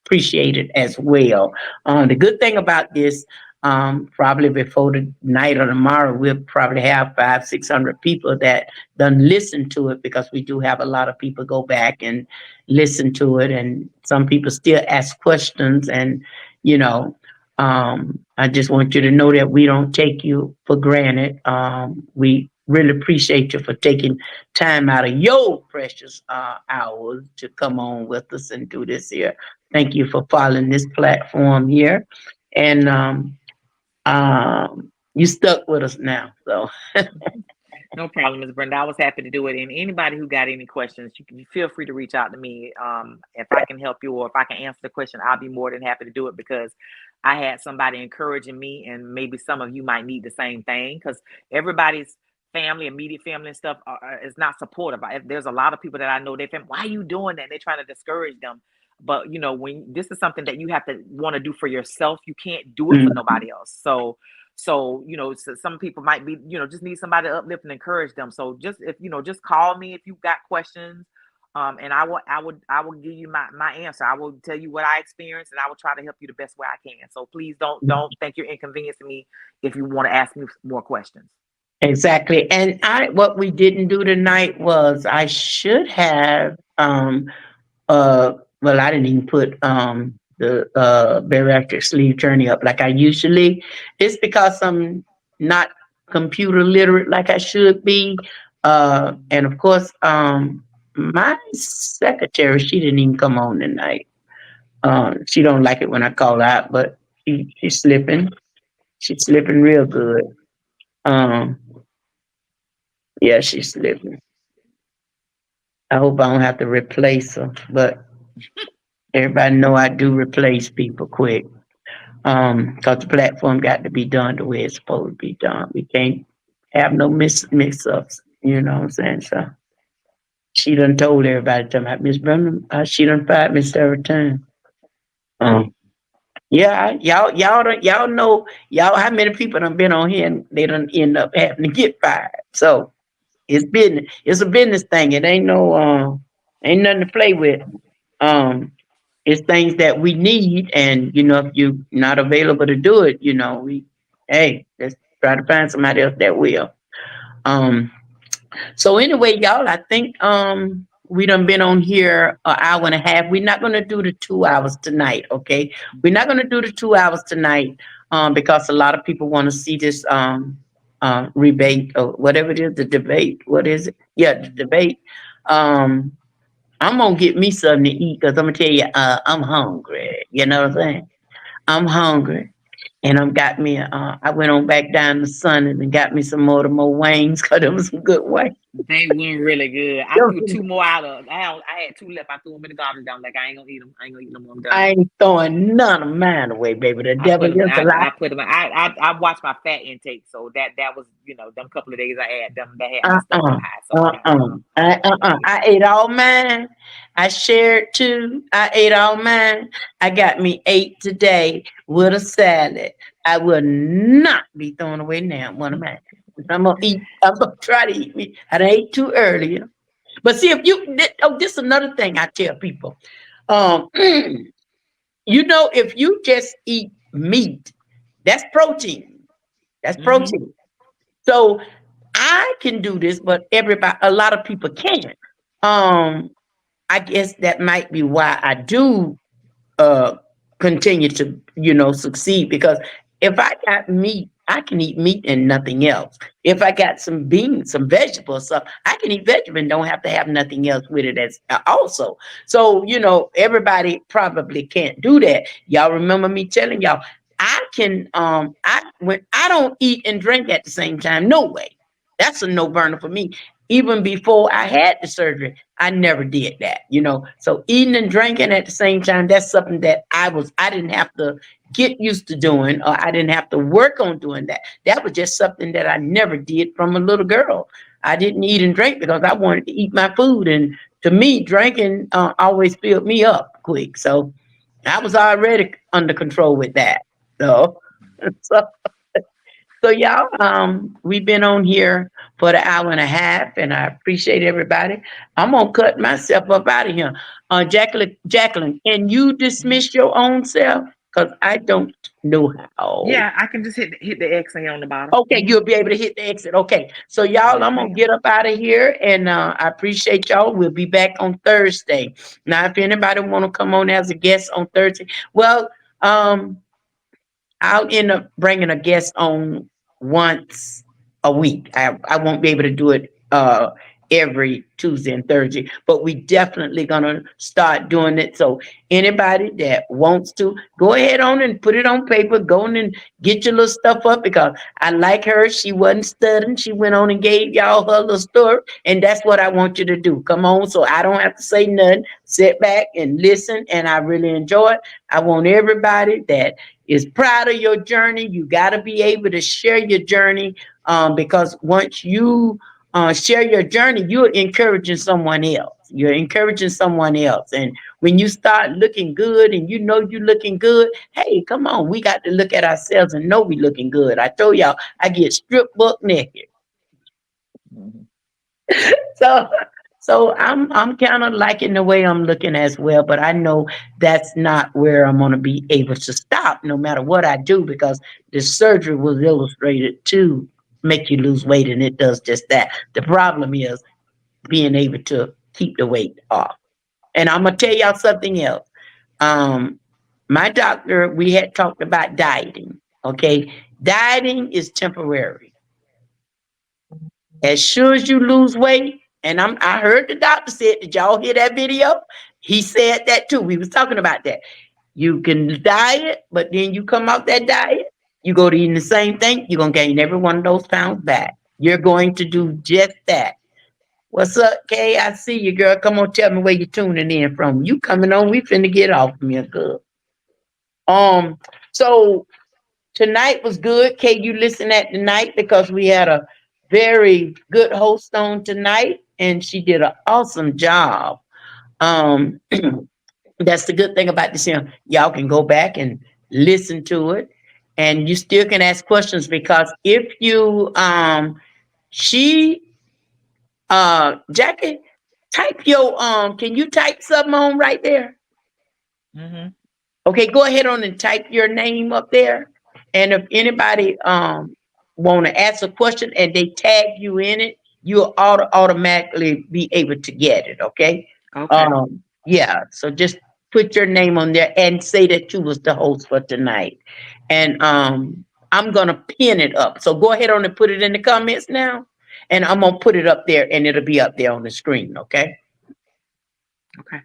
appreciate it as well. The good thing about this, probably before the night or tomorrow, we'll probably have 500-600 people that done listen to it because we do have a lot of people go back and listen to it, and some people still ask questions, and you know. I just want you to know that we don't take you for granted. We really appreciate you for taking time out of your precious hours to come on with us and do this here. Thank you for following this platform here. And you stuck with us now. So No problem, Ms. Brenda. I was happy to do it. And anybody who got any questions, you can feel free to reach out to me. If I can help you or if I can answer the question, I'll be more than happy to do it because I had somebody encouraging me, and maybe some of you might need the same thing because everybody's family, immediate family, and stuff is not supportive. There's a lot of people that I know. They think, "Why are you doing that?" They're trying to discourage them. But when this is something that you have to want to do for yourself, you can't do it for nobody else. So some people might be, just need somebody to uplift and encourage them. So just call me if you've got questions. And I will give you my answer. I will tell you what I experienced and I will try to help you the best way I can. So please don't think you're inconveniencing me if you want to ask me more questions. exactly. And what we didn't do tonight was I should have well, I didn't even put the bariatric sleeve turning up like I usually. It's because I'm not computer literate like I should be. And of course, my secretary, she didn't even come on tonight. She don't like it when I call her out, but she's slipping. She's slipping real good. Um, yeah, she's slipping. I hope I don't have to replace her, but everybody know I do replace people quick. Because the platform got to be done the way it's supposed to be done. We can't have no mix ups. You know what I'm saying? So she done told everybody to about Miss Brennan. She done fired me several times. Um, yeah, y'all know y'all how many people done been on here and they done end up having to get fired. So it's business. It's a business thing. It ain't no ain't nothing to play with. Um, it's things that we need, and if you're not available to do it, let's try to find somebody else that will. Um, so anyway, y'all, I think we done been on here an hour and a half. We're not gonna do the 2 hours tonight, okay? We're not gonna do the 2 hours tonight because a lot of people want to see this rebate or whatever it is, the debate. What is it? Yeah, the debate. Um, I'm gonna get me something to eat because I'm gonna tell you, I'm hungry. You know what I'm saying? I'm hungry, and I'm got me. I went on back down to Sun and got me some more wings because there was some good wings. They were really good. I threw two more out of. I had two left. I threw them in the garbage. I'm like, I ain't gonna eat them. I ain't gonna eat them. I'm done. I ain't throwing none of mine away, baby. The I devil put them. is a lie. I put them. I watched my fat intake, so that was them couple of days I had them that had my stuff Uh-uh. high. So I ate all mine. I shared too. I ate all mine. I got me 8 today with a salad. I will not be throwing away now one of mine. I'm gonna eat. I'm gonna try to eat me. I done ate too earlier. But see, if you this is another thing I tell people. Um, if you just eat meat, that's protein. That's hmm protein. So I can do this, but a lot of people can't. Um, I guess that might be why I do uh continue to succeed because if I got meat, I can eat meat and nothing else. If I got some beans, some vegetables, stuff, I can eat vegetable and don't have to have nothing else with it as also. So everybody probably can't do that. Y'all remember me telling y'all I can I don't eat and drink at the same time. No way. That's a no burner for me. Even before I had the surgery, I never did that. So eating and drinking at the same time, that's something that I didn't have to get used to doing, or I didn't have to work on doing that. That was just something that I never did from a little girl. I didn't eat and drink because I wanted to eat my food. And to me, drinking always filled me up quick. So I was already under control with that. So, so so y'all, we've been on here for the hour and a half, and I appreciate everybody. I'm gonna cut myself up out of here. Jacqueline, can you dismiss your own self? Because I don't know how. yeah, I can just hit the X here on the bottom. Okay, you'll be able to hit the exit. Okay, so y'all, Yes, I'm gonna ma'am. get up out of here, and I appreciate y'all. We'll be back on Thursday. Now, if anybody want to come on as a guest on Thursday, well, um, I'll end up bringing a guest on once a week. I won't be able to do it every Tuesday and Thursday, but we definitely gonna start doing it. So anybody that wants to go ahead on and put it on paper, go on and get your little stuff up because I like her. She wasn't studying. She went on and gave y'all her little story, and that's what I want you to do. Come on, so I don't have to say nothing. Sit back and listen, and I really enjoy it. I want everybody that is proud of your journey. You got to be able to share your journey because once you share your journey, you're encouraging someone else. You're encouraging someone else. And when you start looking good and you know you're looking good, hey, come on, we got to look at ourselves and know we looking good. I told y'all I get stripped buck naked. Mhm. So I'm kind of liking the way I'm looking as well, but I know that's not where I'm gonna be able to stop no matter what I do because the surgery was illustrated to make you lose weight and it does just that. The problem is being able to keep the weight off. And I'm gonna tell y'all something else. Um, my doctor, we had talked about dieting. Okay, dieting is temporary. As sure as you lose weight, and I heard the doctor said, did y'all hear that video? He said that too. We was talking about that. You can diet, but then you come off that diet, you go to eating the same thing, you're gonna gain every one of those pounds back. You're going to do just that. What's up, Kay? I see you, girl. Come on, tell me where you're tuning in from. You coming on? We finna get off me, good. Um, so tonight was good. Kay, you listen at tonight because we had a very good host on tonight, and she did an awesome job. Um, that's the good thing about this here. Y'all can go back and listen to it, and you still can ask questions because if you she Jackie, type your can you type something on right there? Mhm. Okay, go ahead on and type your name up there. And if anybody want to ask a question and they tag you in it, you'll automatically be able to get it. Okay. Okay. Yeah. So just put your name on there and say that you was the host for tonight. And I'm gonna pin it up. So go ahead on and put it in the comments now. And I'm gonna put it up there and it'll be up there on the screen. Okay. Okay.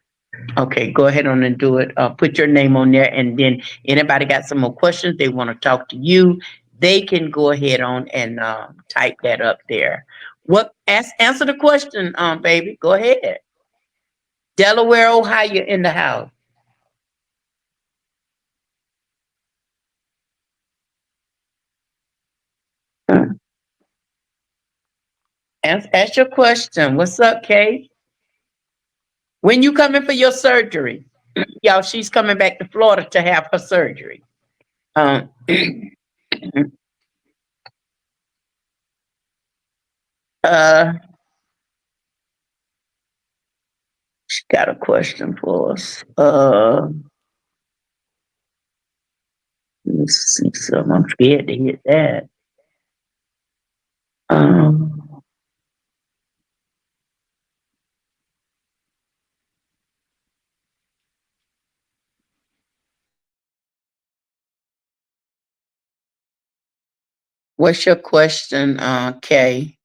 Okay, go ahead on and do it. Put your name on there, and then anybody got some more questions they want to talk to you, they can go ahead on and type that up there. What? Answer the question, baby. Go ahead. Delaware, Ohio, in the house. Ask your question. What's up, Kate? When you coming for your surgery? Y'all, she's coming back to Florida to have her surgery. Um, uh, she got a question for us. Let's see some. I'm scared to hit that. Um, what's your question, Kay?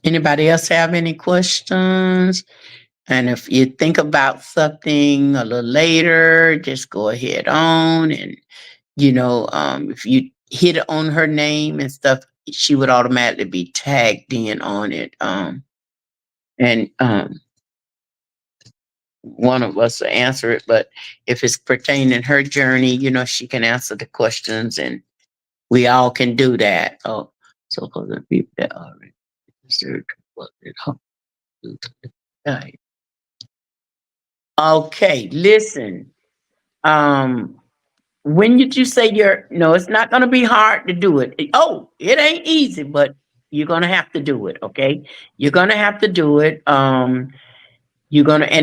Anybody else have any questions? And if you think about something a little later, just go ahead on and if you hit it on her name and stuff, she would automatically be tagged in on it. And one of us will answer it, but if it's pertaining her journey, she can answer the questions and we all can do that. Oh, so for the people that are registered, what it help do to the guide. Okay, listen. Um, when did you say you're no, it's not gonna be hard to do it. Oh, it ain't easy, but you're gonna have to do it, okay? You're gonna have to do it. And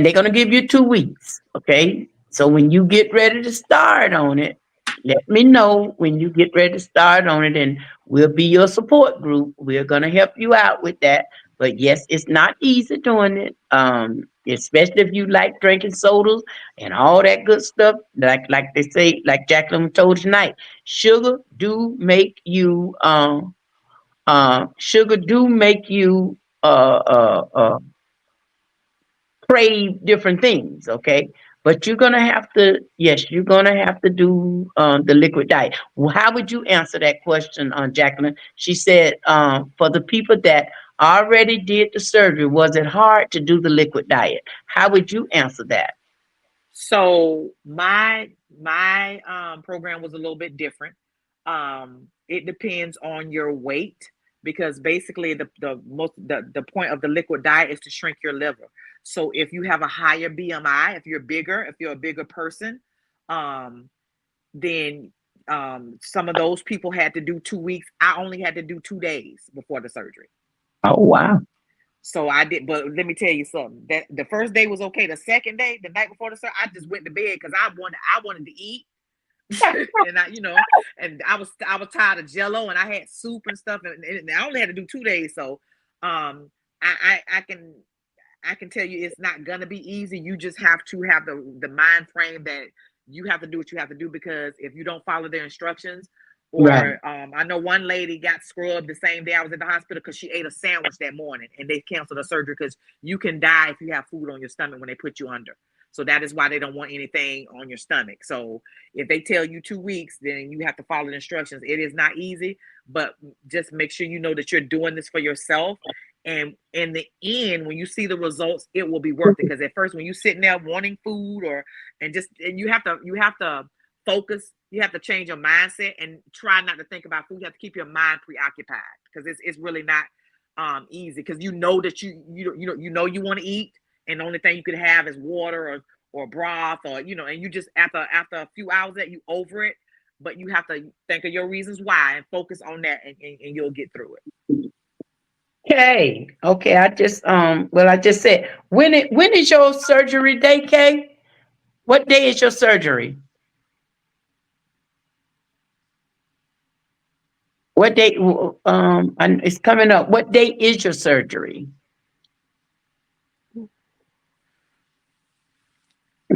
they're gonna give you 2 weeks, okay? So when you get ready to start on it, let me know when you get ready to start on it, and we'll be your support group. We're gonna help you out with that. But yes, it's not easy doing it. especially if you like drinking sodas and all that good stuff. Like they say, like Jacqueline told tonight, sugar do make you sugar do make you crave different things, okay? But you're gonna have to, yes, you're gonna have to do the liquid diet. Well, how would you answer that question, Jacqueline? She said, for the people that already did the surgery, was it hard to do the liquid diet? How would you answer that? So my program was a little bit different. It depends on your weight because basically the point of the liquid diet is to shrink your liver. So if you have a higher BMI, if you're a bigger person, um, then some of those people had to do 2 weeks. I only had to do 2 days before the surgery. Oh wow. So I did, but let me tell you something. That the first day was okay. The second day, the night before the surgery, I just went to bed because I wanted to eat, and and I was tired of Jello, and I had soup and stuff, and I only had to do 2 days. So, I can tell you it's not gonna be easy. You just have to have the mind frame that you have to do what you have to do because if you don't follow their instructions, Right. or I know one lady got scrubbed the same day I was in the hospital because she ate a sandwich that morning and they canceled the surgery because you can die if you have food on your stomach when they put you under. So that is why they don't want anything on your stomach. So if they tell you 2 weeks, then you have to follow the instructions. It is not easy, but just make sure you know that you're doing this for yourself, and in the end when you see the results it will be worth it because at first when you're sitting there wanting food and you have to focus, you have to change your mindset and try not to think about food. You have to keep your mind preoccupied because it's really not easy because you know that you want to eat and the only thing you could have is water or broth and you just after a few hours that you over it, but you have to think of your reasons why and focus on that and you'll get through it. Okay. Okay. I just said when is your surgery day, Kay? What day is your surgery? What day? And it's coming up. What day is your surgery?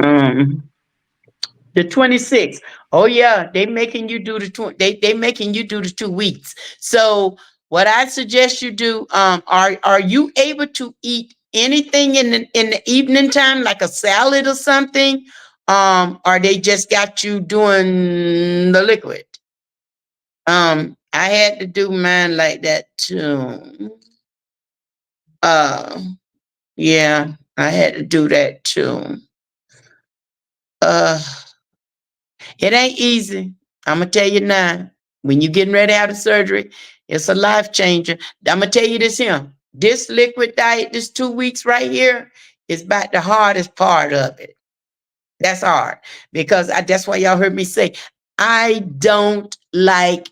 Um, the 26th. Oh yeah, they making you do the they making you do the 2 weeks. So what I suggest you do, are you able to eat anything in the evening time, like a salad or something? Or they just got you doing the liquid? I had to do mine like that too. Uh, yeah, I had to do that too. Uh, it ain't easy. I'm gonna tell you now. When you getting ready to have the surgery, it's a life changer. I'm gonna tell you this here. This liquid diet, this 2 weeks right here, is about the hardest part of it. That's hard because that's why y'all heard me say I don't like.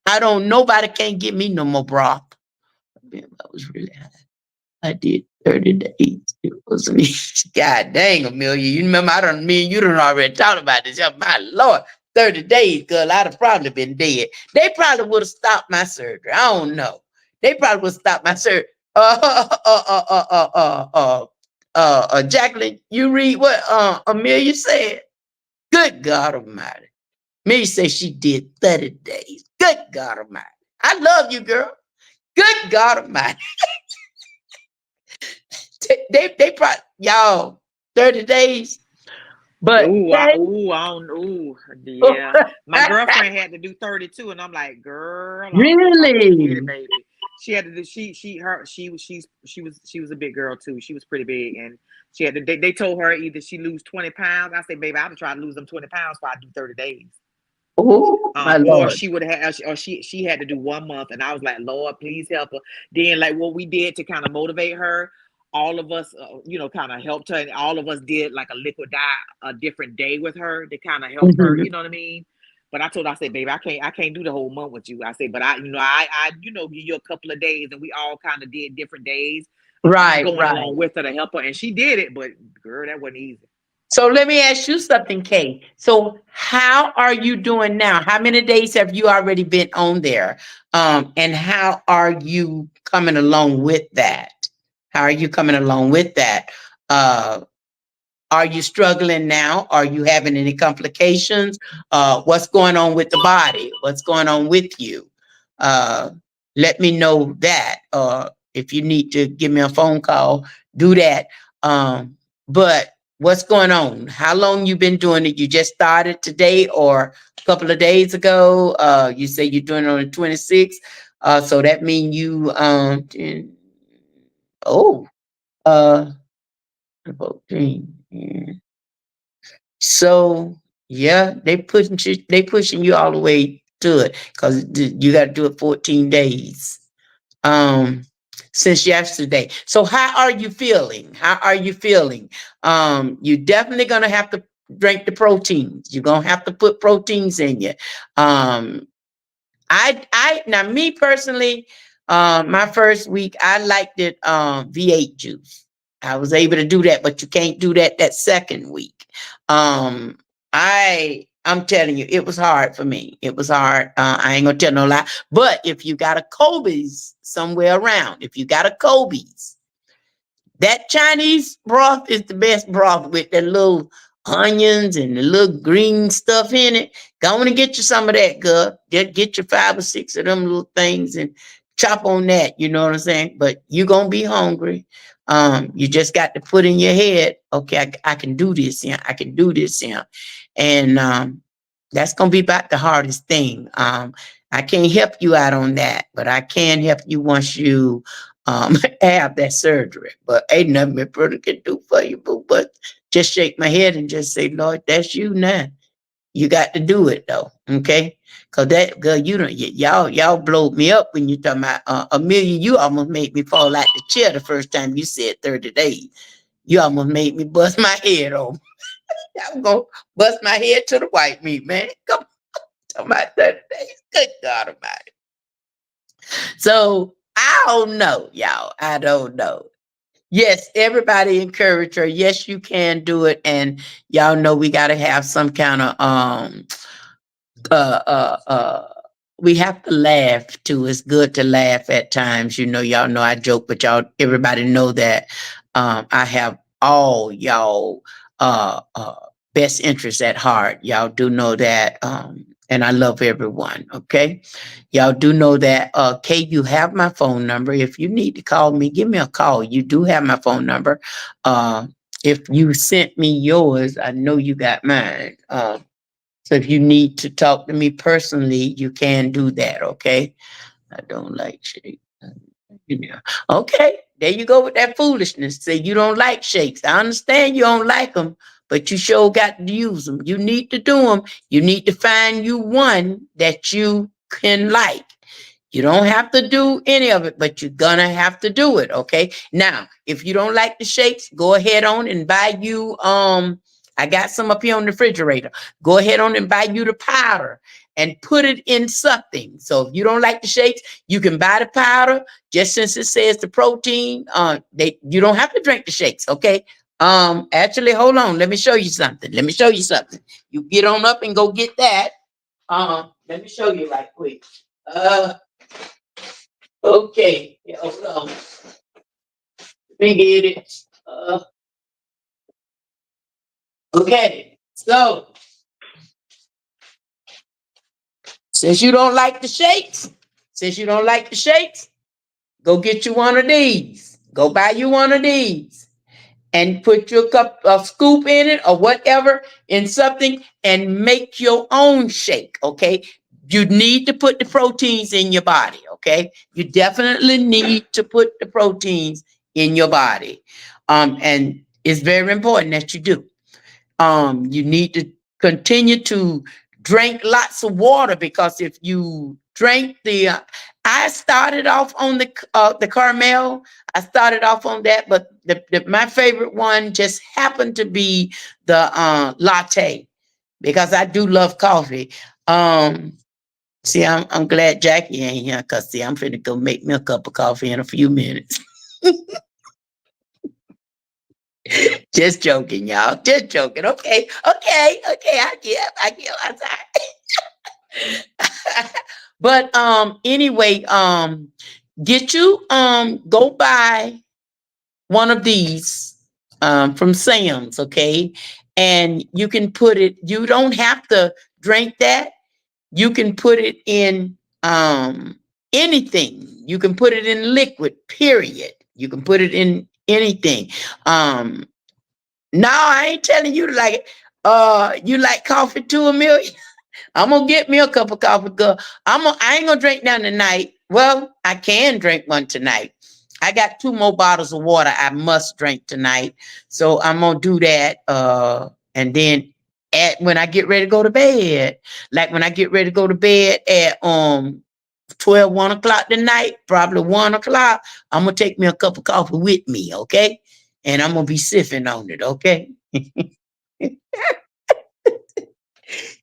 I don't. Nobody can't give me no more broth. Man, that was really hot. I did 30 days. It wasn't easy. God dang, Amelia. You remember me and you done already talked about this. Yeah, my Lord, 30 days, girl, I'd have probably been dead. They probably would have stopped my surgery. I don't know. They probably would have stopped my surgery. Jacqueline, you read what Amelia said? Good God Almighty. Amelia said she did 30 days. Good God Almighty. I love you, girl. Good God Almighty. They probably y'all 30 days. But they Yeah. My girlfriend had to do 32, and I'm like, girl, I don't know if I can get it, really. baby. She had to do she was a big girl too. She was pretty big, and she had to. They told her either she lose 20 pounds. I said, baby, I'll try to lose them 20 pounds before I do 30 days. Oh my Or Lord. she would have, or she had to do 1 month, and I was like, Lord, please help her. Then, like what we did to kind of motivate her, all of us, kind of helped her, and all of us did like a liquid diet a different day with her to kind of help her. Mhm. You know what I mean? But I told her, I said, baby, I can't do the whole month with you. I said, but give you a couple of days, and we all kind of did different days, Right, going right. along with her to help her, and she did it. But girl, that wasn't easy. So let me ask you something, Kate. So how are you doing now? How many days have you already been on there? And how are you coming along with that? How are you coming along with that? Uh, are you struggling now? Are you having any complications? What's going on with the body? What's going on with you? Uh, Let me know that. If you need to give me a phone call, do that. But what's going on? How long you been doing it? You just started today or a couple of days ago? You say you're doing it on the 26th. So that means you oh uh 14. Yeah. So yeah, they pushing you all the way to it because you got to do it 14 days um since yesterday. So how are you feeling? How are you feeling? You're definitely gonna have to drink the proteins. You're gonna have to put proteins in you. Um now me personally, my first week I liked it V8 juice. I was able to do that, but you can't do that second week. Um I'm telling you, it was hard for me. It was hard. I ain't gonna tell no lie. But if you got a Kobe's somewhere around, if you got a Kobe's, that Chinese broth is the best broth with the little onions and the little green stuff in it. Go on and get you some of that, girl. Get you 5 or 6 of them little things and chop on that. You know what I'm saying? But you're gonna be hungry. You just got to put in your head, okay, I can do this, yeah, I can do this, yeah. And that's gonna be about the hardest thing. I can't help you out on that, but I can help you once you have that surgery. But ain't nothing my brother can do for you, boo. But just shake my head and just say, Lord, that's you now. You got to do it though, okay? Cause that girl, you don't y'all blowed me up when you talking about Amelia. You almost made me fall out the chair the first time you said 30 days. You almost made me bust my head off. I'm gonna bust my head to the white meat, man. Come on, talking about 30 days. Good God Almighty. So I don't know, y'all. I don't know. Yes, everybody encourage her. Yes, you can do it. And y'all know we gotta have some kind of uh uh uh we have to laugh too. It's good to laugh at times. You know, y'all know I joke, but y'all everybody know that I have all y'all best interests at heart. Y'all do know that. And I love everyone. Okay. Y'all do know that. Kate, you have my phone number. If you need to call me, give me a call. You do have my phone number. If you sent me yours, I know you got mine. So if you need to talk to me personally, you can do that, okay? I don't like shakes. Yeah. Okay, there you go with that foolishness. Say you don't like shakes. I understand you don't like them, but you sure got to use them. You need to do them. You need to find you one that you can like. You don't have to do any of it, but you're gonna have to do it, okay? Now, if you don't like the shakes, go ahead on and buy you I got some up here on the refrigerator. Go ahead on and buy you the powder and put it in something. So if you don't like the shakes, you can buy the powder. Just since it says the protein, you don't have to drink the shakes, okay? Actually, hold on. Let me show you something. Let me show you something. You get on up and go get that. Let me show you right quick. Uh, okay. Yeah, hold on. Let me get it. Okay. So since you don't like the shakes, since you don't like the shakes, go get you one of these. Go buy you one of these and put your cup of scoop in it or whatever in something and make your own shake. Okay. You need to put the proteins in your body. Okay. You definitely need to put the proteins in your body. And it's very important that you do. You need to continue to drink lots of water because if you drink I started off on the caramel. I started off on that, but my favorite one just happened to be the latte because I do love coffee. See, I'm glad Jackie ain't here because see, I'm finna go make me a cup of coffee in a few minutes. Just joking, y'all. Just joking. Okay, okay, okay. I get. I'm sorry. But anyway, get you go buy one of these from Sam's, okay? And you can put it, you don't have to drink that. You can put it in anything. You can put it in liquid, period. You can put it in anything. Um, no, I ain't telling you to like it. You like coffee too, Amelia? I'm gonna get me a cup of coffee, girl. I ain't gonna drink none tonight. Well, I can drink one tonight. I got 2 more bottles of water I must drink tonight. So I'm gonna do that. And then when I get ready to go to bed, like when I get ready to go to bed at 12, 1 o'clock tonight, probably 1 o'clock, I'm gonna take me a cup of coffee with me, okay? And I'm gonna be sipping on it, okay?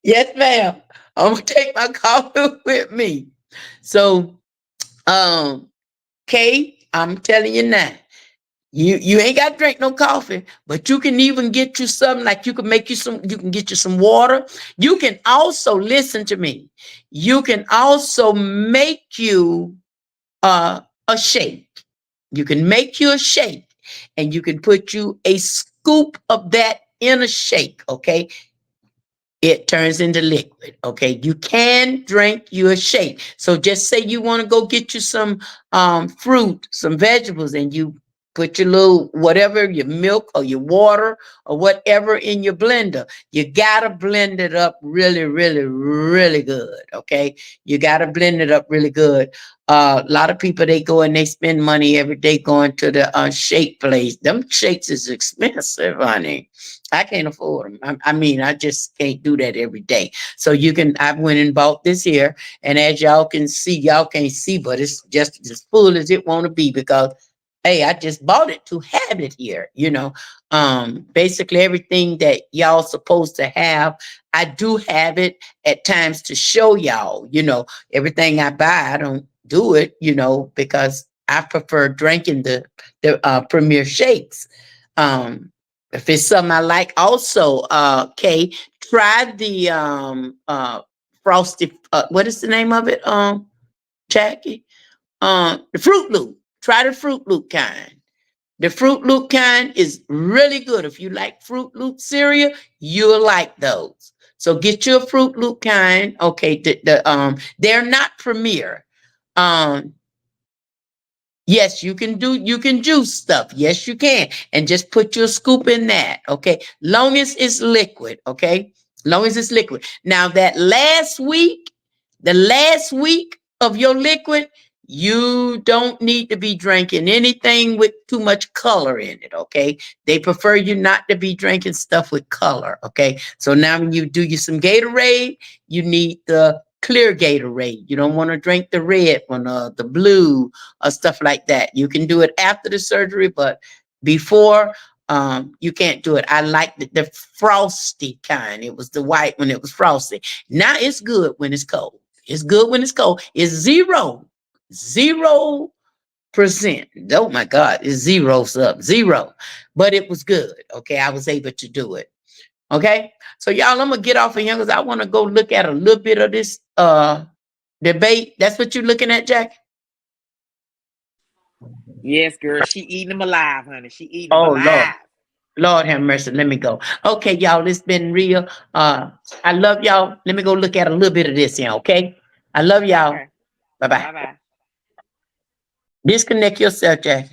Yes, ma'am. I'm gonna take my coffee with me. So, um, Kay, I'm telling you now, you ain't got to drink no coffee, but you can even get you something like you can make you some. You can get you some water. You can also listen to me. You can also make you a shake. You can make you a shake, and you can put you a scoop of that in a shake. Okay, it turns into liquid. Okay, you can drink your shake. So just say you want to go get you some fruit, some vegetables, and you put your little whatever, your milk or your water or whatever in your blender. You gotta blend it up really, really, really good. Okay, you gotta blend it up really good. A lot of people, they go and they spend money every day going to the shake place. Them shakes is expensive, honey. I can't afford them. I mean, I just can't do that every day. So you can, I went and bought this here. And as y'all can see, y'all can't see, but it's just as full as it want to be because, hey, I just bought it to have it here. Basically everything that y'all supposed to have, I do have it at times to show y'all, everything I buy, I don't do it, because I prefer drinking the Premier Shakes. If it's something I like, also, Kay, try the frosty. What is the name of it, Jackie? The Fruit Loop. Try the Fruit Loop kind. The Fruit Loop kind is really good. If you like Fruit Loop cereal, you'll like those. So get you a Fruit Loop kind. Okay, they're not Premier. Um, Yes, you can juice stuff. Yes, you can. And just put your scoop in that. Okay. Long as it's liquid. Okay. Long as it's liquid. Now the last week of your liquid, you don't need to be drinking anything with too much color in it. Okay. They prefer you not to be drinking stuff with color. Okay. So now when you do you some Gatorade, you need the clear Gatorade. You don't want to drink the red one or the blue or stuff like that. You can do it after the surgery, but before, you can't do it. I like the frosty kind. It was the white when it was frosty. Now it's good when it's cold. It's good when it's cold. It's 0%. Oh my God, it's zeros up, zero. But it was good. Okay, I was able to do it. Okay, so y'all, I'm gonna get off of here because I want to go look at a little bit of this debate. That's what you're looking at, Jack? Yes, girl. She eating them alive, honey. She eating them Oh Lord. alive. Lord have mercy. Let me go. Okay, y'all, it's been real. I love y'all. Let me go look at a little bit of this here, okay? I love y'all. Okay. Bye-bye. Bye bye. Disconnect yourself, Jack.